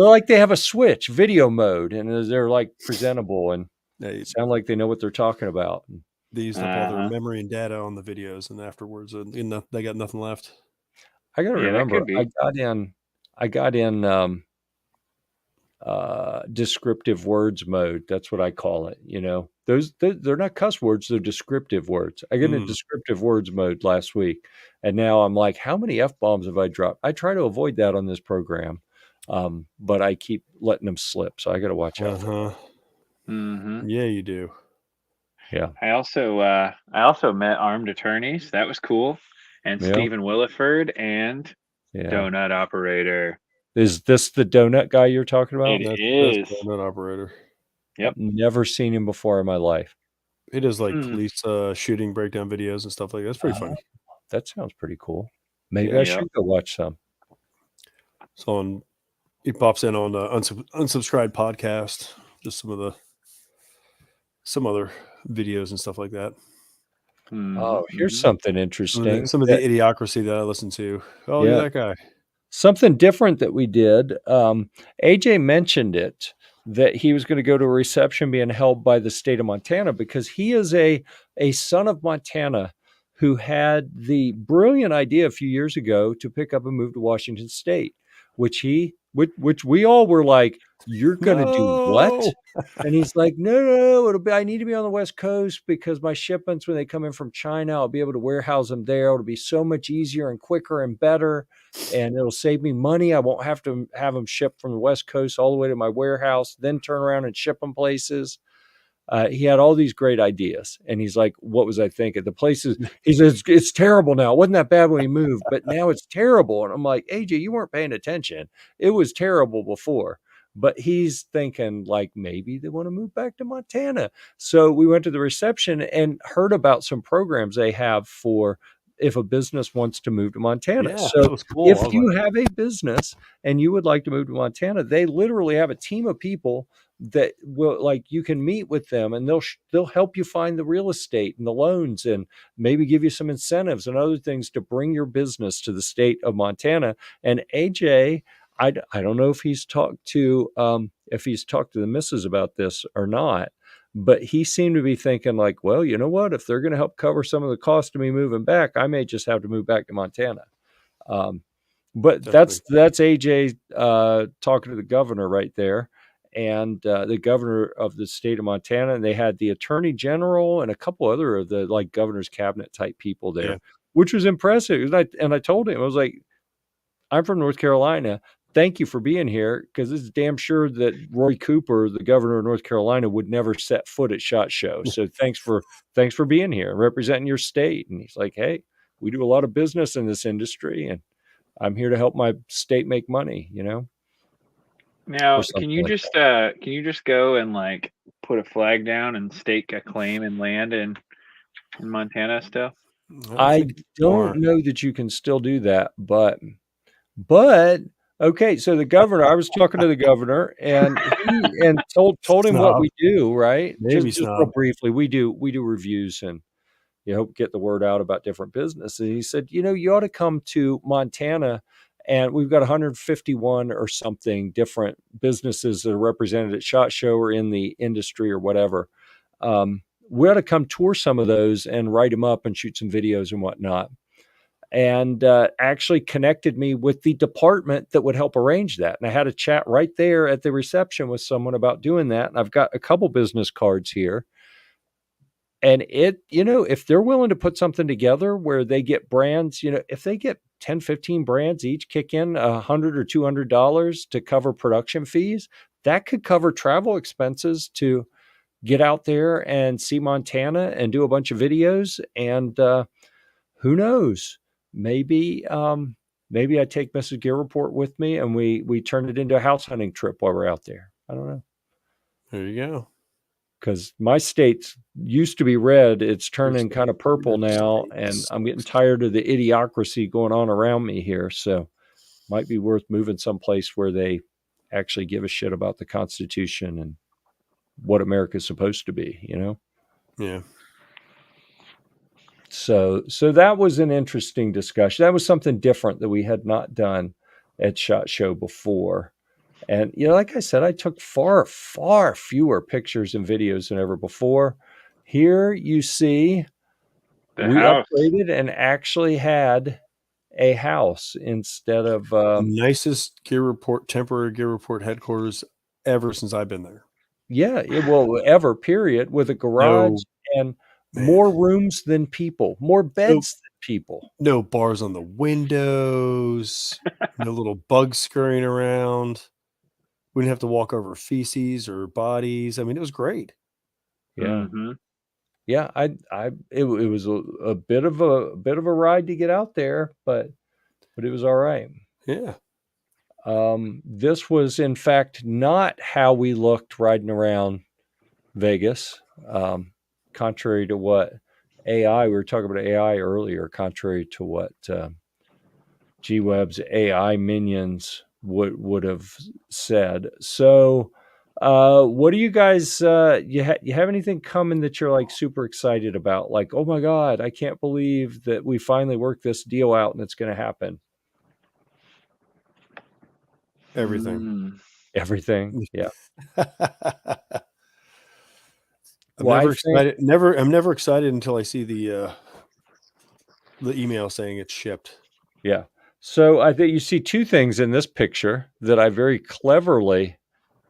like they have a switch video mode, and they're like presentable and they sound like they know what they're talking about. They used up all their memory and data on the videos, and afterwards, they got nothing left. I got to Yeah, that remember, could be. I got in descriptive words mode. That's what I call it. You know, they're not cuss words; they're descriptive words. I get in descriptive words mode last week, and now I'm like, how many f-bombs have I dropped? I try to avoid that on this program, but I keep letting them slip. So I got to watch out for that. Yeah, you do. Yeah. I also met armed attorneys. That was cool. And Yeah. Stephen Williford and donut operator. Is this the donut guy you're talking about? It That's is. donut operator. Yep. Never seen him before in my life. He does like police shooting breakdown videos and stuff like that. That's pretty funny. That sounds pretty cool. Maybe I should go watch some. So he pops in on unsubscribed podcast, just some other videos and stuff like that. Oh, here's something interesting. Some of the idiocracy that I listen to. Oh, yeah, that guy. Something different that we did. AJ mentioned it, that he was going to go to a reception being held by the state of Montana because he is a son of Montana who had the brilliant idea a few years ago to pick up and move to Washington State, which we all were like, you're going to do what? And he's like, no, I need to be on the West Coast because my shipments, when they come in from China, I'll be able to warehouse them there. It'll be so much easier and quicker and better. And it'll save me money. I won't have to have them shipped from the West Coast all the way to my warehouse, then turn around and ship them places. He had all these great ideas. And he's like, what was I thinking? The places, he says, it's terrible now. It wasn't that bad when he moved, but now it's terrible. And I'm like, AJ, you weren't paying attention. It was terrible before. But he's thinking like maybe they want to move back to Montana. So we went to the reception and heard about some programs they have for if a business wants to move to Montana. Yeah, so that was cool. If you have a business and you would like to move to Montana, they literally have a team of people that will, like, you can meet with them and they'll help you find the real estate and the loans and maybe give you some incentives and other things to bring your business to the state of Montana. And AJ, I don't know if he's talked to the missus about this or not, but he seemed to be thinking like, well, you know what? If they're going to help cover some of the cost of me moving back, I may just have to move back to Montana. But that's AJ talking to the governor right there, and the governor of the state of Montana. And they had the attorney general and a couple other of the like governor's cabinet type people there, which was impressive. And I told him, I was like, I'm from North Carolina. Thank you for being here, because it's damn sure that Roy Cooper, the governor of North Carolina, would never set foot at SHOT Show. So thanks for being here and representing your state. And he's like, hey, we do a lot of business in this industry, and I'm here to help my state make money, you know? Now, can you just go and like put a flag down and stake a claim and land in Montana still? I don't know that you can still do that, but okay. So the governor, I was talking to the governor, and told him what we do, right? Just real briefly, we do reviews and get the word out about different businesses. And he said, you ought to come to Montana, and we've got 151 or something different businesses that are represented at SHOT Show or in the industry or whatever. We ought to come tour some of those and write them up and shoot some videos and whatnot. And actually connected me with the department that would help arrange that. And I had a chat right there at the reception with someone about doing that. And I've got a couple business cards here. And if they're willing to put something together where they get brands, if they get 10, 15 brands each kick in $100 or $200 to cover production fees, that could cover travel expenses to get out there and see Montana and do a bunch of videos. And who knows? Maybe I take Mrs. Gear-Report with me and we turn it into a house hunting trip while we're out there. I don't know. There you go. Because my state used to be red. It's turning kind of purple now, and I'm getting tired of the idiocracy going on around me here. So might be worth moving someplace where they actually give a shit about the Constitution and what America's supposed to be, Yeah. So that was an interesting discussion. That was something different that we had not done at SHOT Show before. And, like I said, I took far, far fewer pictures and videos than ever before. Here you see The we house. upgraded and actually had a house instead of Nicest temporary Gear Report headquarters ever since I've been there. yeah, ever period, with a garage No, and man. more rooms than people, more beds than people. No bars on the windows, no little bugs scurrying around. We didn't have to walk over feces or bodies. I mean, it was great. Yeah. Mm-hmm. Yeah, it was a bit of a ride to get out there, but it was all right. Yeah. This was in fact not how we looked riding around Vegas. Contrary to what AI, we were talking about AI earlier, contrary to what G-Web's AI minions would have said. So, what do you guys you have anything coming that you're like super excited about? Like, oh my god, I can't believe that we finally worked this deal out and it's going to happen. Everything. Everything, yeah. I'm Well, never I think excited. I'm never excited until I see the email saying it's shipped. yeah. So I think you see two things in this picture that I very cleverly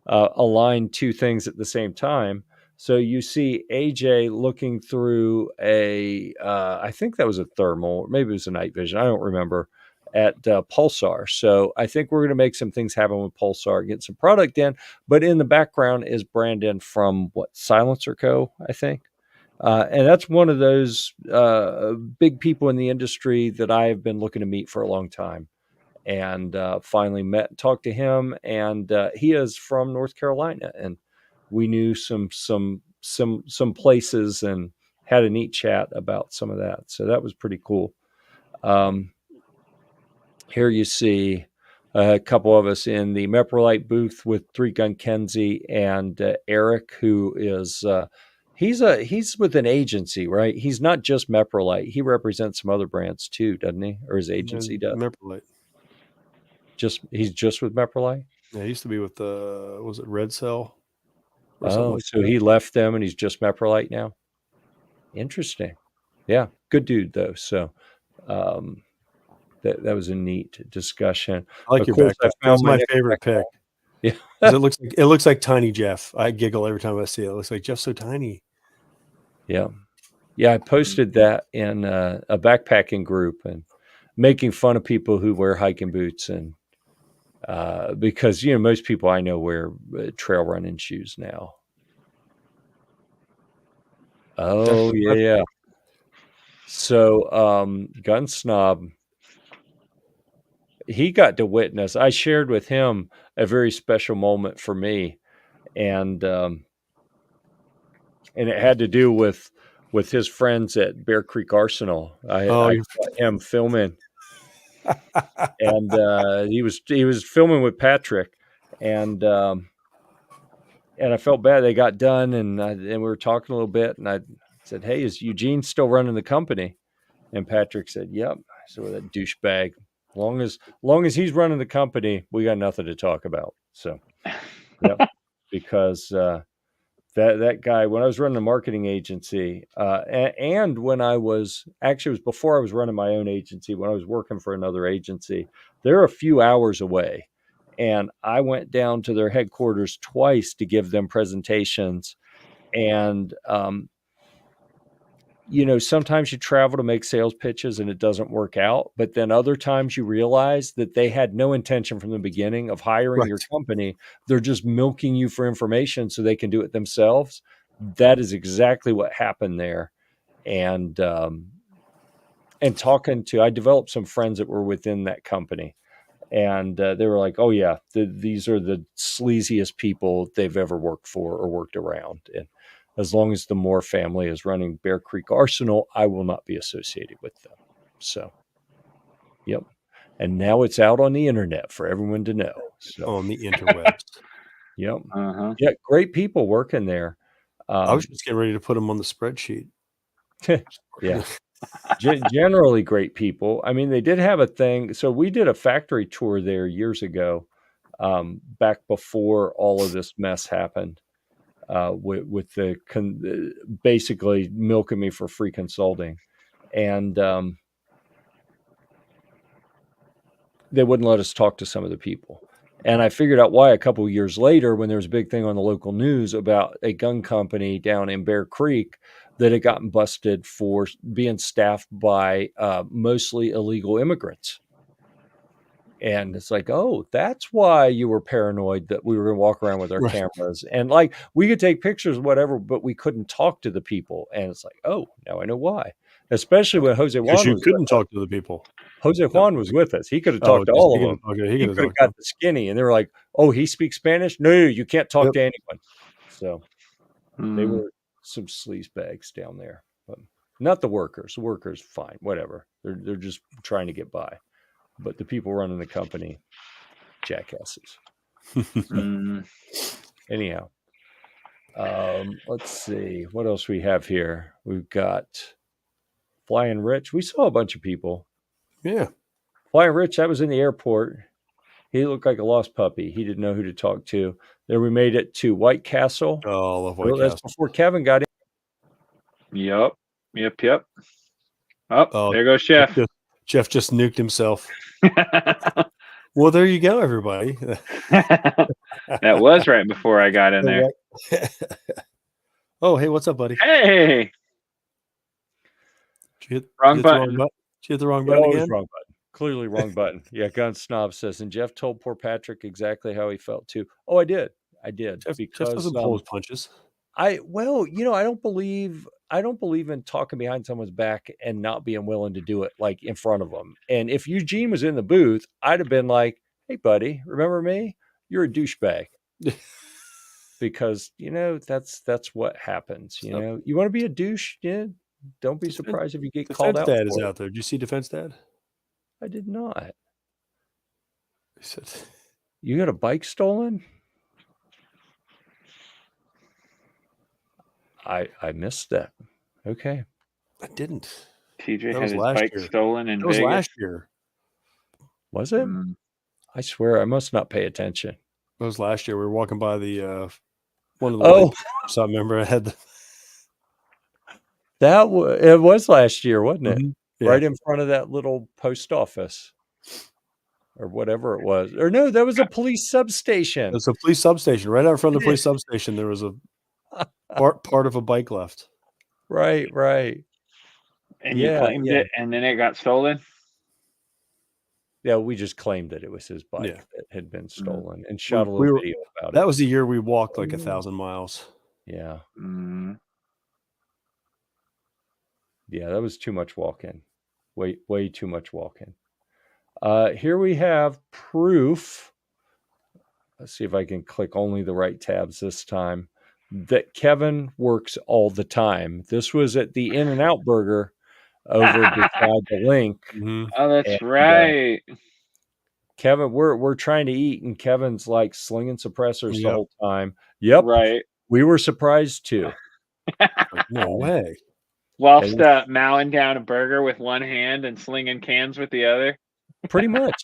aligned two things at the same time. So you see AJ looking through I think that was a thermal, or maybe it was a night vision. I don't remember, at Pulsar. So I think we're going to make some things happen with Pulsar, get some product in. But in the background is Brandon from Silencer Co., I think. And that's one of those big people in the industry that I have been looking to meet for a long time. And finally met and talked to him. And he is from North Carolina. And we knew some places and had a neat chat about some of that. So that was pretty cool. Here you see a couple of us in the Meprolite booth with Three Gun Kenzie and Eric, who is he's with an agency, right? He's not just Meprolite. He represents some other brands too, doesn't he? Or his agency does. Meprolite. He's just with Meprolite. Yeah, he used to be with was it Red Cell? Or something like so that. He left them and he's just Meprolite now. Interesting. Yeah, good dude though. So that was a neat discussion. I like of your course, backpack. That's my favorite pick. Yeah, it looks like Tiny Jeff. I giggle every time I see it. It looks like Jeff's so tiny. Yeah, yeah. I posted that in a backpacking group and making fun of people who wear hiking boots and because most people I know wear trail running shoes now. Oh yeah. So Gun Snob, he got to witness. I shared with him a very special moment for me, and it had to do with his friends at Bear Creek Arsenal. I caught him filming, and he was filming with Patrick, and I felt bad. They got done, and we were talking a little bit, and I said, "Hey, is Eugene still running the company?" And Patrick said, "Yep." So that douchebag. Long as he's running the company, we got nothing to talk about. So, yep, because that guy, when I was running a marketing agency, and when I was actually, it was before I was running my own agency, when I was working for another agency, they're a few hours away. And I went down to their headquarters twice to give them presentations. And, sometimes you travel to make sales pitches and it doesn't work out. But then other times you realize that they had no intention from the beginning of hiring your company. They're just milking you for information so they can do it themselves. That is exactly what happened there. And I developed some friends that were within that company. And they were like, "Oh yeah, these are the sleaziest people they've ever worked for or worked around." And as long as the Moore family is running Bear Creek Arsenal, I will not be associated with them. So, yep. And now it's out on the internet for everyone to know. So, on the interwebs. Yep. Yeah, great people working there. I was just getting ready to put them on the spreadsheet. Yeah. Generally great people. I mean, they did have a thing. So we did a factory tour there years ago, back before all of this mess happened. with the basically milking me for free consulting, and they wouldn't let us talk to some of the people. And I figured out why a couple of years later, when there was a big thing on the local news about a gun company down in Bear Creek that had gotten busted for being staffed by mostly illegal immigrants. And it's like, oh, that's why you were paranoid that we were going to walk around with our cameras. And like, we could take pictures, whatever, but we couldn't talk to the people. And it's like, oh, now I know why. Especially when Jose Juan you was couldn't talk to the people. Jose Juan was with us. He could have talked to all of them. Okay, he could have got the skinny. And they were like, oh, he speaks Spanish? No, you can't talk to anyone. So they were some sleaze bags down there. But not the workers. The workers, fine, whatever. They're just trying to get by. But the people running the company, jackasses. Anyhow, let's see what else we have here. We've got Flying Rich. We saw a bunch of people. Yeah. Flying Rich, that was in the airport. He looked like a lost puppy. He didn't know who to talk to. Then we made it to White Castle. Oh, I love White Castle. That's before Kevin got in. Yep. Oh, there goes Jeff. Jeff just nuked himself. Well, there you go, everybody. That was right before I got in there. Oh, hey, what's up, buddy? Hey. Wrong button. Did you hit the wrong button again? Wrong button. Clearly wrong button. Yeah, Gun Snob says, and Jeff told poor Patrick exactly how he felt too. Oh, I did. Jeff because doesn't pull his punches. I don't believe in talking behind someone's back and not being willing to do it like in front of them. And if Eugene was in the booth, I'd have been like, hey, buddy, remember me? You're a douchebag. Because, that's what happens. You want to be a douche? Yeah. Don't be surprised if you get called out. Defense Dad is out there. Did you see Defense Dad? I did not. He said, you got a bike stolen? I missed that. Okay. I didn't. TJ had his bike stolen in Vegas. That was last year. Was it? I swear I must not pay attention. That was last year. We were walking by the one of the so I remember I had the it was last year, wasn't it? Yeah. Right in front of that little post office or whatever it was. Or no, that was a police substation. It's a police substation. Right out front of the police substation, there was a part of a bike left. Right. And you claimed it, and then it got stolen? Yeah, we just claimed that it was his bike that had been stolen and shot a little video about it. That was the year we walked like 1,000 miles. Yeah. Yeah, that was too much walking. Way too much walking. Here we have proof. Let's see if I can click only the right tabs this time. That Kevin works all the time. This was at the In-N-Out Burger over beside the link. Oh, that's right. Kevin, we're trying to eat, and Kevin's like slinging suppressors the whole time. Yep. Right. We were surprised too. No way. Whilst mowing down a burger with one hand and slinging cans with the other. Pretty much.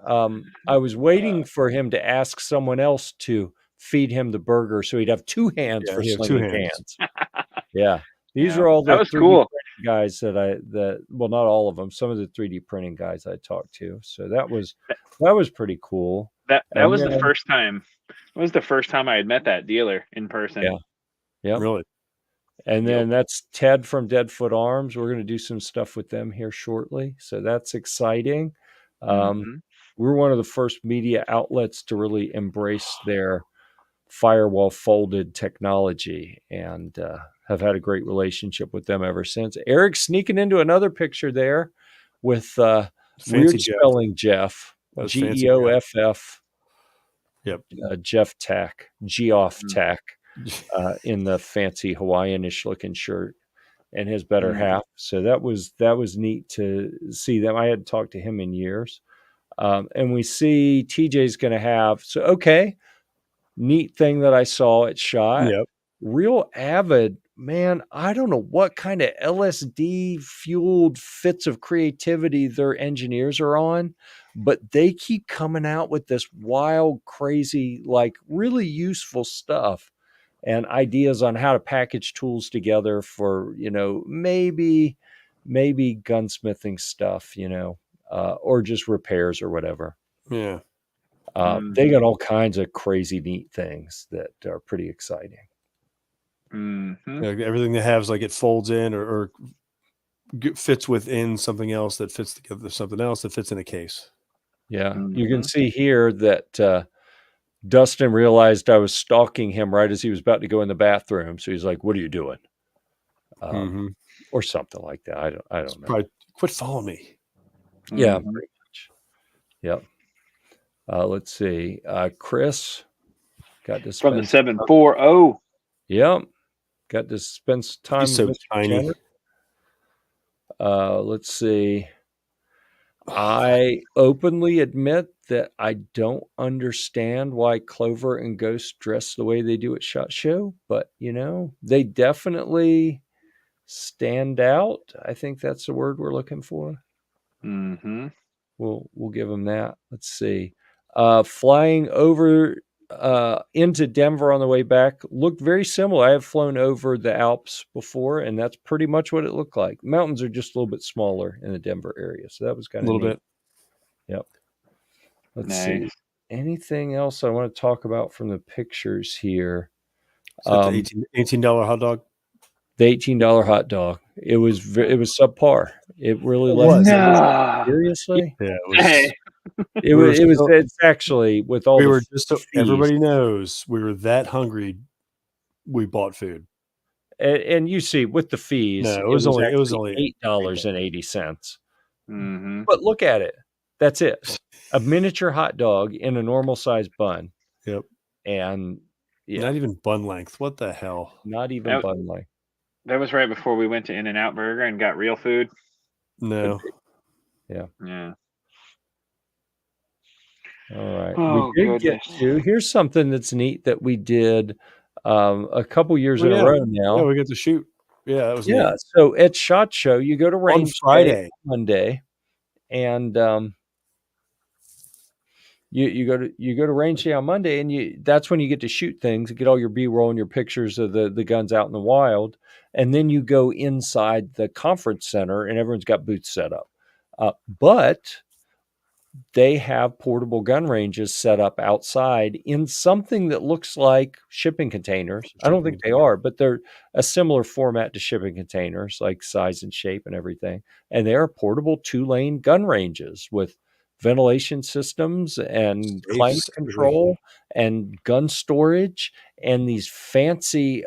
I was waiting for him to ask someone else to feed him the burger so he'd have two hands for slinging cans. Yeah. These are all the 3D cool guys that not all of them, some of the 3D printing guys I talked to. So that was pretty cool. That was the first time. It was the first time I had met that dealer in person. Yeah. Really. And then that's Ted from Deadfoot Arms. We're going to do some stuff with them here shortly. So that's exciting. We're one of the first media outlets to really embrace their firewall folded technology and have had a great relationship with them ever since. Eric's sneaking into another picture there with weird spelling Jeff. Geoff. Yep. Jeff Tack. Geoff Tack. In the fancy Hawaiian-ish looking shirt and his better half. So that was neat to see them. I hadn't talked to him in years. And we see TJ's going to have, neat thing that I saw at SHOT. Yep. Real avid, man. I don't know what kind of LSD fueled fits of creativity their engineers are on, but they keep coming out with this wild, crazy, like really useful stuff. and ideas on how to package tools together for, maybe gunsmithing stuff, or just repairs or whatever. Yeah. They got all kinds of crazy neat things that are pretty exciting. Everything they have is like it folds in or fits within something else that fits together, something else that fits in a case. Yeah. You can see here that Dustin realized I was stalking him right as he was about to go in the bathroom. So he's like, "What are you doing?" Or something like that. I don't know. Probably, quit following me. Yeah, pretty much. Yep. Let's see. Chris got to from the 740. Yep. Got to spend some time He's so with Mr. tiny. Jenner. Let's see. I openly admit that I don't understand why Clover and Ghost dress the way they do at SHOT Show, but they definitely stand out. I think that's the word we're looking for. We'll give them that. Let's see. Flying over into Denver on the way back looked very similar. I have flown over the Alps before, and that's pretty much what it looked like. Mountains are just a little bit smaller in the Denver area, so that was kind of a little bit. Yep. Let's see. Anything else I want to talk about from the pictures here? The $18 hot dog. The $18 hot dog. It was subpar. It really was. Seriously? Yeah, it was. It's actually with all everybody knows we were that hungry. We bought food. And you see, with the fees, no, it was only $8.80. But look at it. That's it. A miniature hot dog in a normal sized bun. Yep. And not even bun length. What the hell? Not even bun length. That was right before we went to In-N-Out Burger and got real food. No. Yeah. All right. Oh, we did get to. Here's something that's neat that we did a couple years in a row now. Yeah, we get to shoot. Yeah, that was neat. So at SHOT Show, you go to range on Friday, Monday, and you go to range day on Monday, and that's when you get to shoot things, get all your B-roll and your pictures of the guns out in the wild, and then you go inside the conference center, and everyone's got booths set up, but they have portable gun ranges set up outside in something that looks like shipping containers. I don't think they are, but they're a similar format to shipping containers, like size and shape and everything. And they are portable 2-lane gun ranges with ventilation systems and climate control and gun storage and these fancy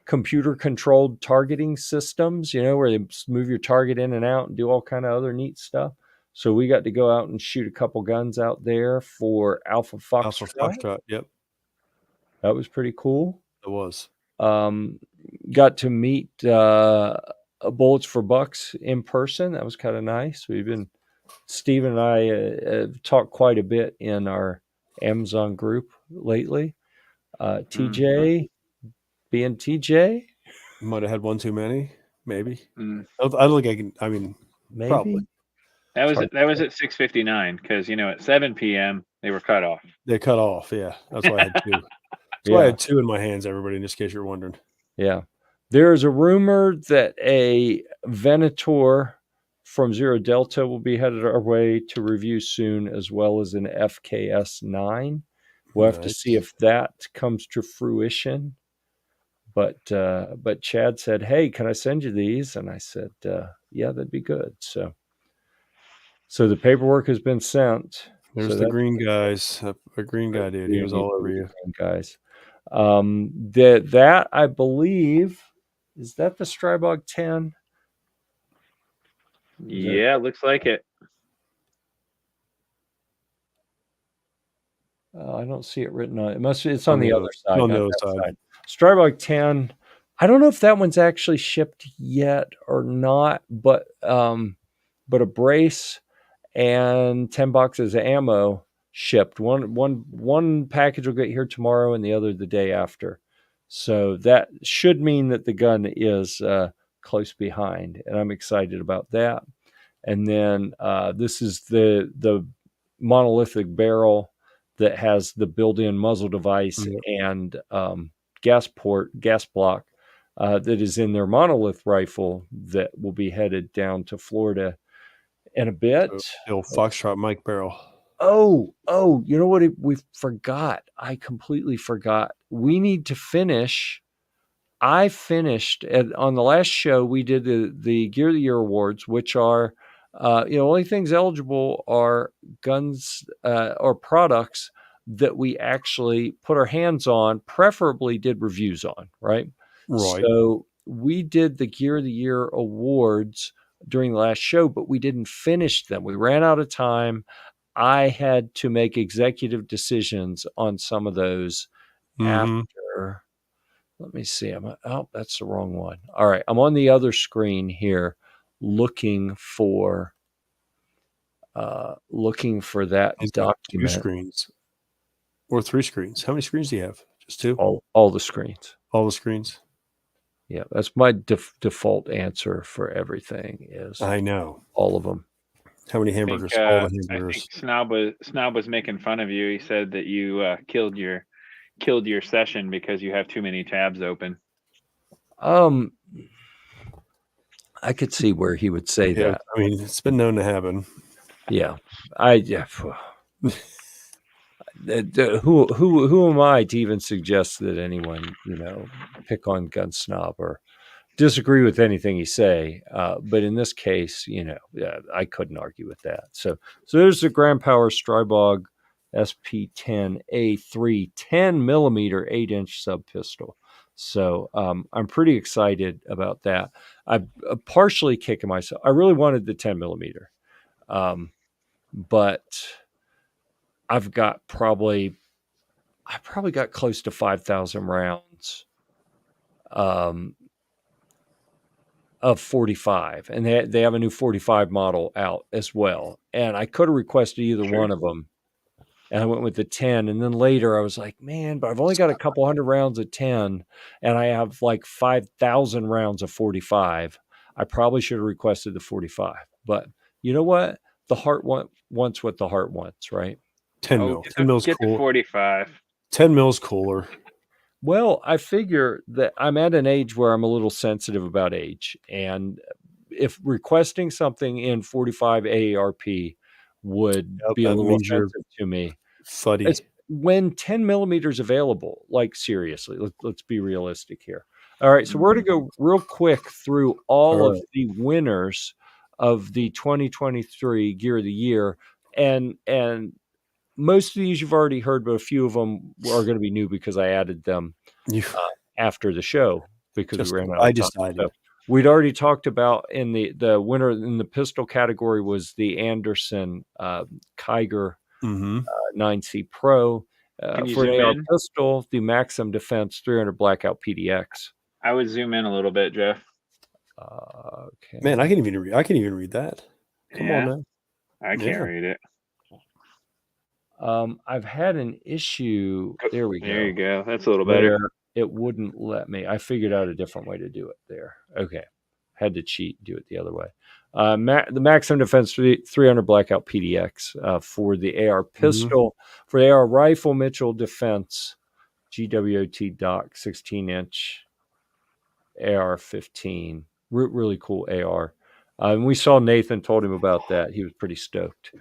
computer controlled targeting systems, where they move your target in and out and do all kind of other neat stuff. So we got to go out and shoot a couple guns out there for Alpha Foxtrot. Yep. That was pretty cool. It was. Got to meet Bullets for Bucks in person. That was kind of nice. Steve and I have talked quite a bit in our Amazon group lately. TJ, being TJ. Might have had one too many, maybe. I don't think I can. I mean, maybe. Probably. That was at 6:59 because at 7 p.m. they were cut off. They cut off, yeah. That's why I had two. That's why I had two in my hands, everybody, just in case you're wondering. Yeah. There's a rumor that a Venator from Zero Delta will be headed our way to review soon, as well as an FKS-9. We'll have to see if that comes to fruition. But Chad said, "Hey, can I send you these?" And I said, "Yeah, that'd be good." So the paperwork has been sent. There's the green guys. A green guy, dude. He was all over you. Green guys. That I believe, is that the Strybog 10? Yeah, looks like it. I don't see it written on it. It's on the other side. On the other side. Strybog 10. I don't know if that one's actually shipped yet or not, but a brace and 10 boxes of ammo shipped. One package will get here tomorrow and the other the day after. So that should mean that the gun is close behind, and I'm excited about that. And then this is the monolithic barrel that has the built-in muzzle device and gas block that is in their monolith rifle that will be headed down to Florida in a bit. The old Foxtrot Mike barrel. Oh, you know what we forgot? I completely forgot. We need to finish. I finished on the last show. We did the Gear of the Year awards, which are, only things eligible are guns or products that we actually put our hands on, preferably did reviews on, right? Right. So we did the Gear of the Year awards during the last show, but we didn't finish them. We ran out of time. I had to make executive decisions on some of those after. Let me see. That's the wrong one. All right. I'm on the other screen here looking for that document. 2 screens or 3 screens. How many screens do you have? Just 2? All the screens. All the screens. Yeah, that's my default answer for everything is I know. all of them. How many hamburgers? All the hamburgers. I think Snob was making fun of you. He said that you killed your session because you have too many tabs open. I could see where he would say that. I mean, it's been known to happen. Yeah. Who am I to even suggest that anyone, pick on Gun Snob or disagree with anything you say? But in this case, I couldn't argue with that. So there's the Grand Power Strybog SP10A3 10 millimeter 8-inch sub pistol. So I'm pretty excited about that. I'm partially kicking myself. I really wanted the 10 millimeter, but I probably got close to 5,000 rounds of 45, and they have a new 45 model out as well. And I could have requested either one of them, and I went with the 10. And then later I was like, man, but I've only got a couple hundred rounds of 10, and I have like 5,000 rounds of 45. I probably should have requested the 45. But you know what? The heart wants what the heart wants, right? 10 mil. 10 mil's get cool. The 45. 10 mil's cooler. Well, I figure that I'm at an age where I'm a little sensitive about age. And if requesting something in 45 AARP would be a little offensive to me. Fuddy. It's when 10 millimeters available, like seriously, let's be realistic here. All right. So we're going to go real quick through all of the winners of the 2023 Gear of the Year. And most of these you've already heard, but a few of them are going to be new because I added them after the show because we ran out of time. decided. So we'd already talked about in the winner in the pistol category was the Anderson Kiger 9C Pro. For an AR pistol, the Maxim Defense 300 Blackout PDX. I would zoom in a little bit, Jeff. Okay. Man, I can even read that. Come on now. I can't read it. I've had an issue. There we go. There you go. That's a little better. It wouldn't let me. I figured out a different way to do it there. Okay. Had to cheat, do it the other way. The Maxim Defense 300 Blackout PDX for the AR pistol. For the AR rifle, Mitchell Defense GWOT Dock 16-inch AR-15. Really cool AR. And we saw Nathan, told him about that. He was pretty stoked.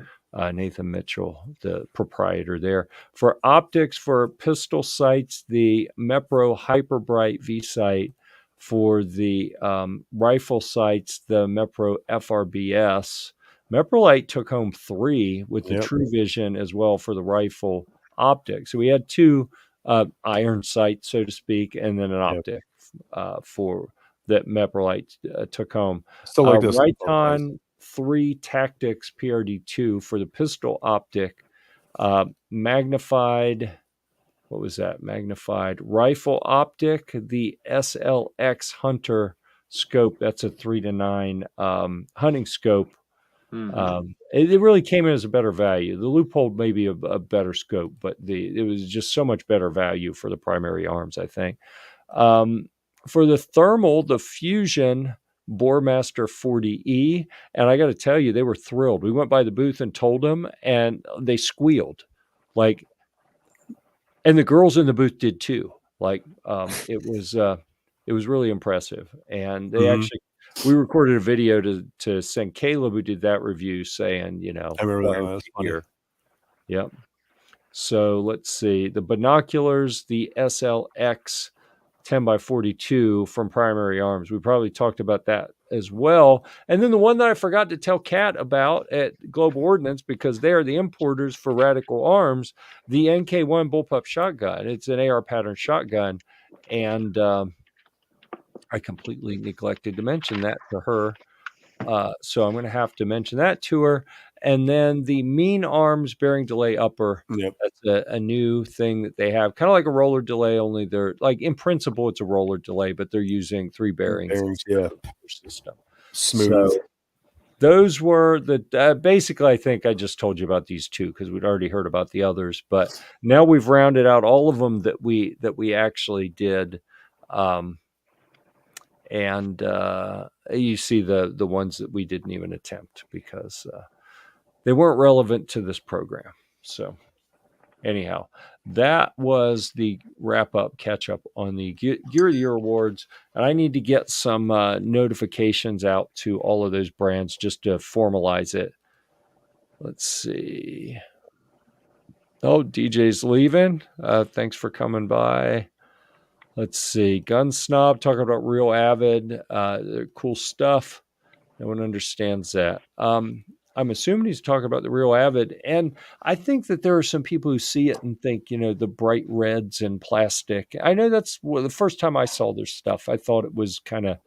Nathan Mitchell, the proprietor there. For optics, for pistol sights, the Mepro Hyperbright V-Sight. For the rifle sights, the Mepro FRBS. Meprolite took home 3 with the True Vision as well for the rifle optic. So we had 2 iron sights, so to speak, and then an optic for that Meprolite took home. Still like this. Riton 3 Tactics PRD2 for the pistol optic. Magnified, what was that? Magnified rifle optic, the SLX Hunter scope. That's a 3-9 hunting scope. It really came in as a better value. The loophole may be a better scope, but it was just so much better value for the primary arms, I think. For the thermal, the Fusion Boremaster 40E, and I got to tell you, they were thrilled. We went by the booth and told them, and they squealed. Like, And the girls in the booth did too. Like, it was really impressive. And they actually, we recorded a video to send Caleb, who did that review, saying, I remember that. That's funny. Here. Yep. So let's see, the binoculars, the SLX 10x42 from Primary Arms. We probably talked about that as well. And then the one that I forgot to tell Kat about at Global Ordnance, because they are the importers for Radical Arms, the NK1 bullpup shotgun. It's an AR pattern shotgun. And I completely neglected to mention that to her. So I'm going to have to mention that to her. And then the Mean Arms bearing delay upper. Yep. That's a new thing that they have, kind of like a roller delay, only they're like, in principle, it's a roller delay, but they're using 3 bearings. Yeah. System. Smooth. So those were the basically, I think I just told you about these 2 because we'd already heard about the others, but now we've rounded out all of them that we actually did. And you see the ones that we didn't even attempt because they weren't relevant to this program. So anyhow, that was the wrap up, catch up on the Gear of the Year awards. And I need to get some notifications out to all of those brands just to formalize it. Let's see. Oh, DJ's leaving. Thanks for coming by. Let's see. Gun Snob talking about Real Avid. Cool stuff. No one understands that. I'm assuming he's talking about the Real Avid. And I think that there are some people who see it and think, the bright reds and plastic. I know that's the first time I saw their stuff. I thought it was kind of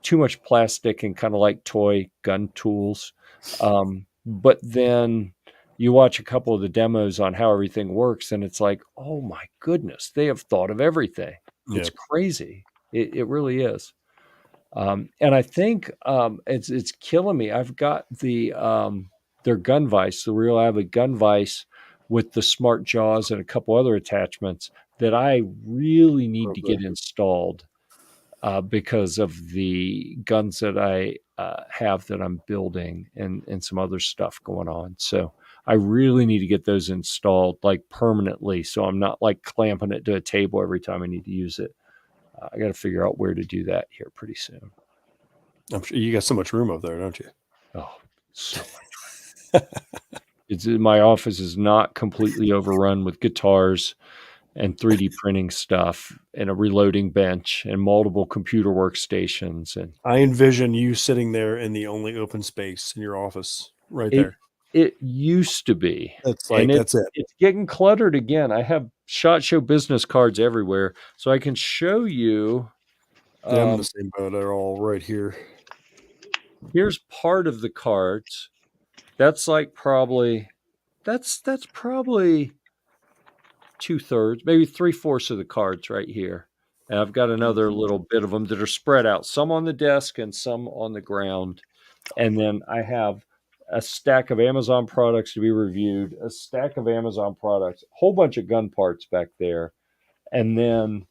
too much plastic and kind of like toy gun tools. But then you watch a couple of the demos on how everything works, and it's like, oh my goodness, they have thought of everything. Yeah. It's crazy. It really is. And I think it's killing me. I've got their gun vise, the Real Avid gun vise with the smart jaws and a couple other attachments that I really need to get installed because of the guns that I have that I'm building and some other stuff going on. So I really need to get those installed like permanently, so I'm not like clamping it to a table every time I need to use it. I got to figure out where to do that here pretty soon. I'm sure you got so much room up there, don't you? Oh, so much room. My office is not completely overrun with guitars and 3D printing stuff and a reloading bench and multiple computer workstations. And I envision you sitting there in the only open space in your office right there. It used to be. That's like, that's it. It's getting cluttered again. I have SHOT Show business cards everywhere, so I can show you. Yeah, I'm in the same boat. They're all right here. Here's part of the cards. That's like probably, that's probably 2/3, maybe 3/4 of the cards right here. And I've got another little bit of them that are spread out, some on the desk and some on the ground. And then I have a stack of Amazon products to be reviewed, a stack of Amazon products, a whole bunch of gun parts back there, and then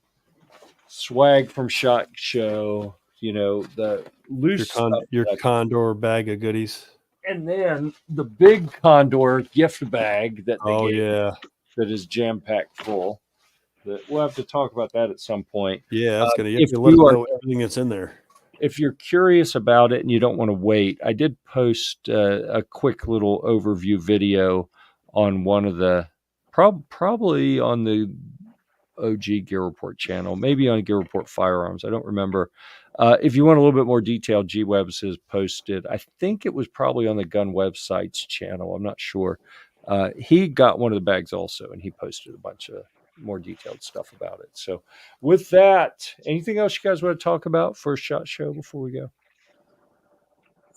swag from SHOT Show, the loose your Condor bag of goodies. And then the big Condor gift bag that they gave me that is jam-packed full. We'll have to talk about that at some point. Yeah, that's going to let us know everything that's in there. If you're curious about it and you don't want to wait, I did post a quick little overview video on one of the, probably on the OG Gear-Report channel, maybe on Gear-Report Firearms. I don't remember. If you want a little bit more detail, G-Webs has posted. I think it was probably on the Gun Websites channel. I'm not sure. He got one of the bags also, and he posted a bunch of more detailed stuff about it. So with that, anything else you guys want to talk about for a SHOT Show before we go?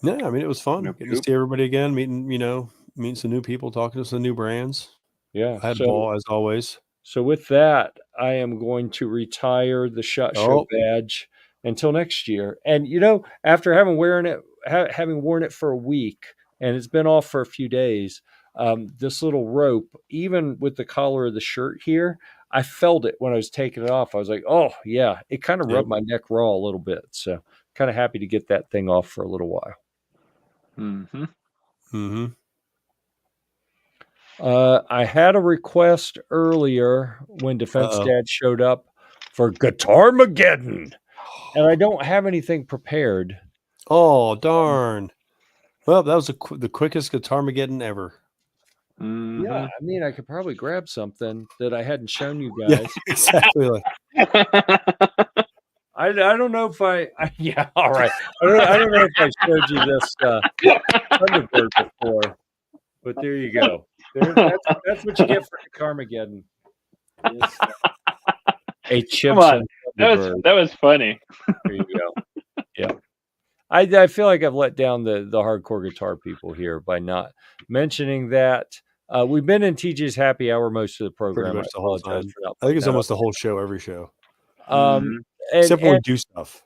Yeah, I mean, it was fun getting to see everybody again, meeting some new people, talking to some new brands. Yeah, I had a ball as always. So with that, I am going to retire the SHOT Show badge until next year. And after having worn it for a week, and it's been off for a few days, this little rope, even with the collar of the shirt here, I felt it when I was taking it off. I was like, oh yeah, it kind of rubbed my neck raw a little bit. So kind of happy to get that thing off for a little while. Mm-hmm. Mm-hmm. I had a request earlier when Defense Uh-oh. Dad showed up for Guitar-mageddon, and I don't have anything prepared. Oh, darn. Well, that was the quickest Guitar-mageddon ever. Yeah, I mean, I could probably grab something that I hadn't shown you Yeah, guys. exactly. Like, I don't know if yeah, all right. I don't know if I showed you this Thunderbird before, but there you go. That's what you get for Guitar-mageddon. Is, a Come on. Chipson Thunderbird. That was funny. There you go. Yeah. I feel like I've let down the hardcore guitar people here by not mentioning that. We've been in TJ's happy hour most of the pretty program. I much the whole apologize time. for not I think putting it's that up. almost the whole show, every show. And Except when we do stuff.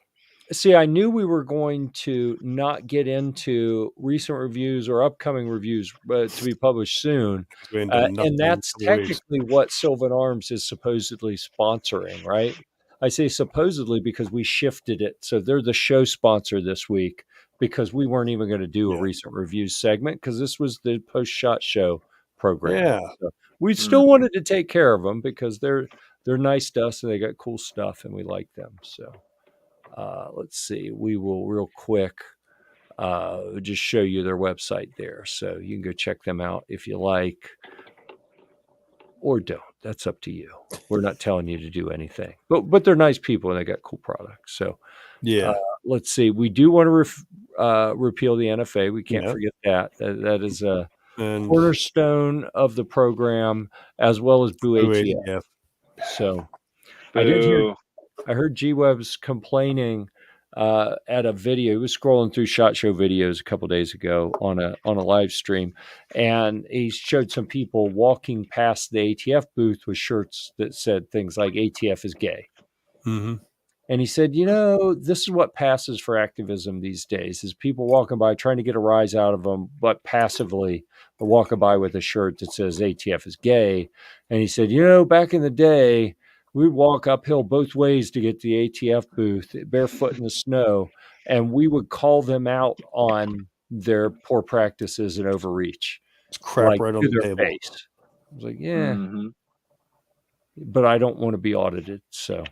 see, I knew we were going to not get into recent reviews or upcoming reviews to be published soon. We ain't done nothing And in a that's couple of weeks. technically what Sylvan Arms is supposedly sponsoring, right? I say supposedly because we shifted it. So they're the show sponsor this week because we weren't even going to do a recent reviews segment because this was the post-shot show program. Yeah. So we still wanted to take care of them because they're nice to us and they got cool stuff and we like them. So let's see. We will real quick just show you their website there. So you can go check them out if you like or don't. That's up to you. We're not telling you to do anything, but they're nice people and they got cool products. So Yeah. let's see. We do want to repeal the NFA. We can't forget that. That is a cornerstone of the program as well as Boo ATF. So I heard G-Web's complaining at a video. He was scrolling through SHOT Show videos a couple days ago on a live stream, and he showed some people walking past the ATF booth with shirts that said things like "ATF is gay." Mm-hmm. And he said, this is what passes for activism these days: is people walking by trying to get a rise out of them, but passively walking by with a shirt that says "ATF is gay." And he said, back in the day, we'd walk uphill both ways to get to the ATF booth, barefoot in the snow, and we would call them out on their poor practices and overreach. It's crap right on the their table. face. I was like, yeah, but I don't want to be audited. So,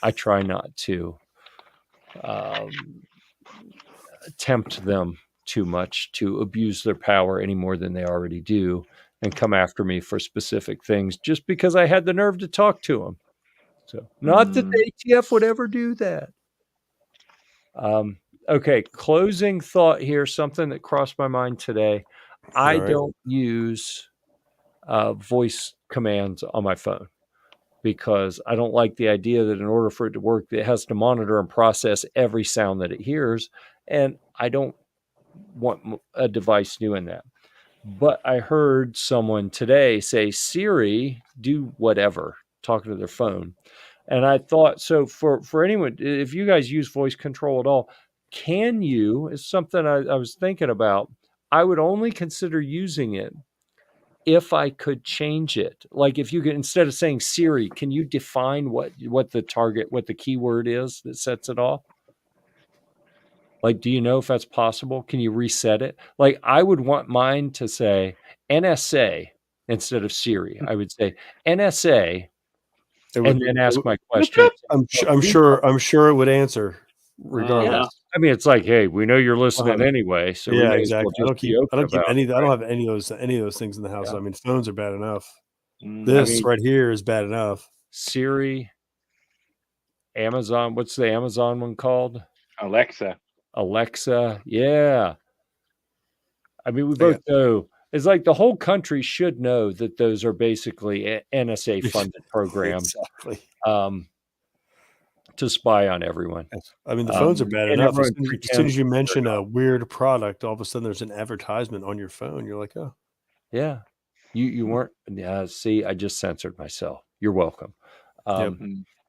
I try not to tempt them too much to abuse their power any more than they already do and come after me for specific things just because I had the nerve to talk to them. So not that the ATF would ever do that. Okay, closing thought here, something that crossed my mind today. I don't use voice commands on my phone because I don't like the idea that in order for it to work, it has to monitor and process every sound that it hears. And I don't want a device doing that. But I heard someone today say, Siri, do whatever, talking to their phone. And I thought, so for anyone, if you guys use voice control at all, can you, it's something I was thinking about, I would only consider using it if I could change it. Like if you could, instead of saying Siri, can you define what the keyword is that sets it off? Like, do you know if that's possible? Can you reset it? Like, I would want mine to say NSA instead of Siri. I would say NSA and then ask my question. I'm sure it would answer regardless. Yeah. I mean, it's like, hey, we know you're listening anyway, so we may exactly. as well I don't have any of those things in the house. Yeah. I mean, phones are bad enough. This right here is bad enough. Siri, Amazon. What's the Amazon one called? Alexa. Yeah. I mean, we both know. It's like the whole country should know that those are basically NSA funded programs. Exactly. To spy on everyone. I mean, the phones are bad enough. As soon as you mention a weird product, all of a sudden there's an advertisement on your phone. You're like, oh. Yeah. You weren't. Yeah. See, I just censored myself. You're welcome.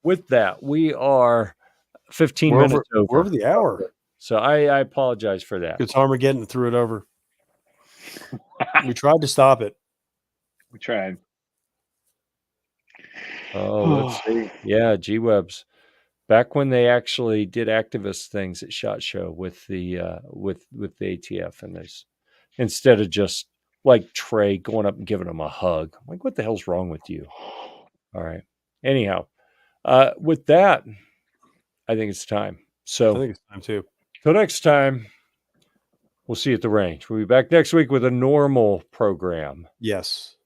With that, we are 15 minutes over. We're over the hour. So I apologize for that. Guitar-mageddon threw it over. We tried to stop it. We tried. Oh, let's see. Yeah, G-Webs. Back when they actually did activist things at SHOT Show with the ATF, and there's instead of just like Trey going up and giving him a hug. I'm like, what the hell's wrong with you? All right. Anyhow, with that, I think it's time. I So think it's time too. till next time, we'll see you at the range. We'll be back next week with a normal program. Yes.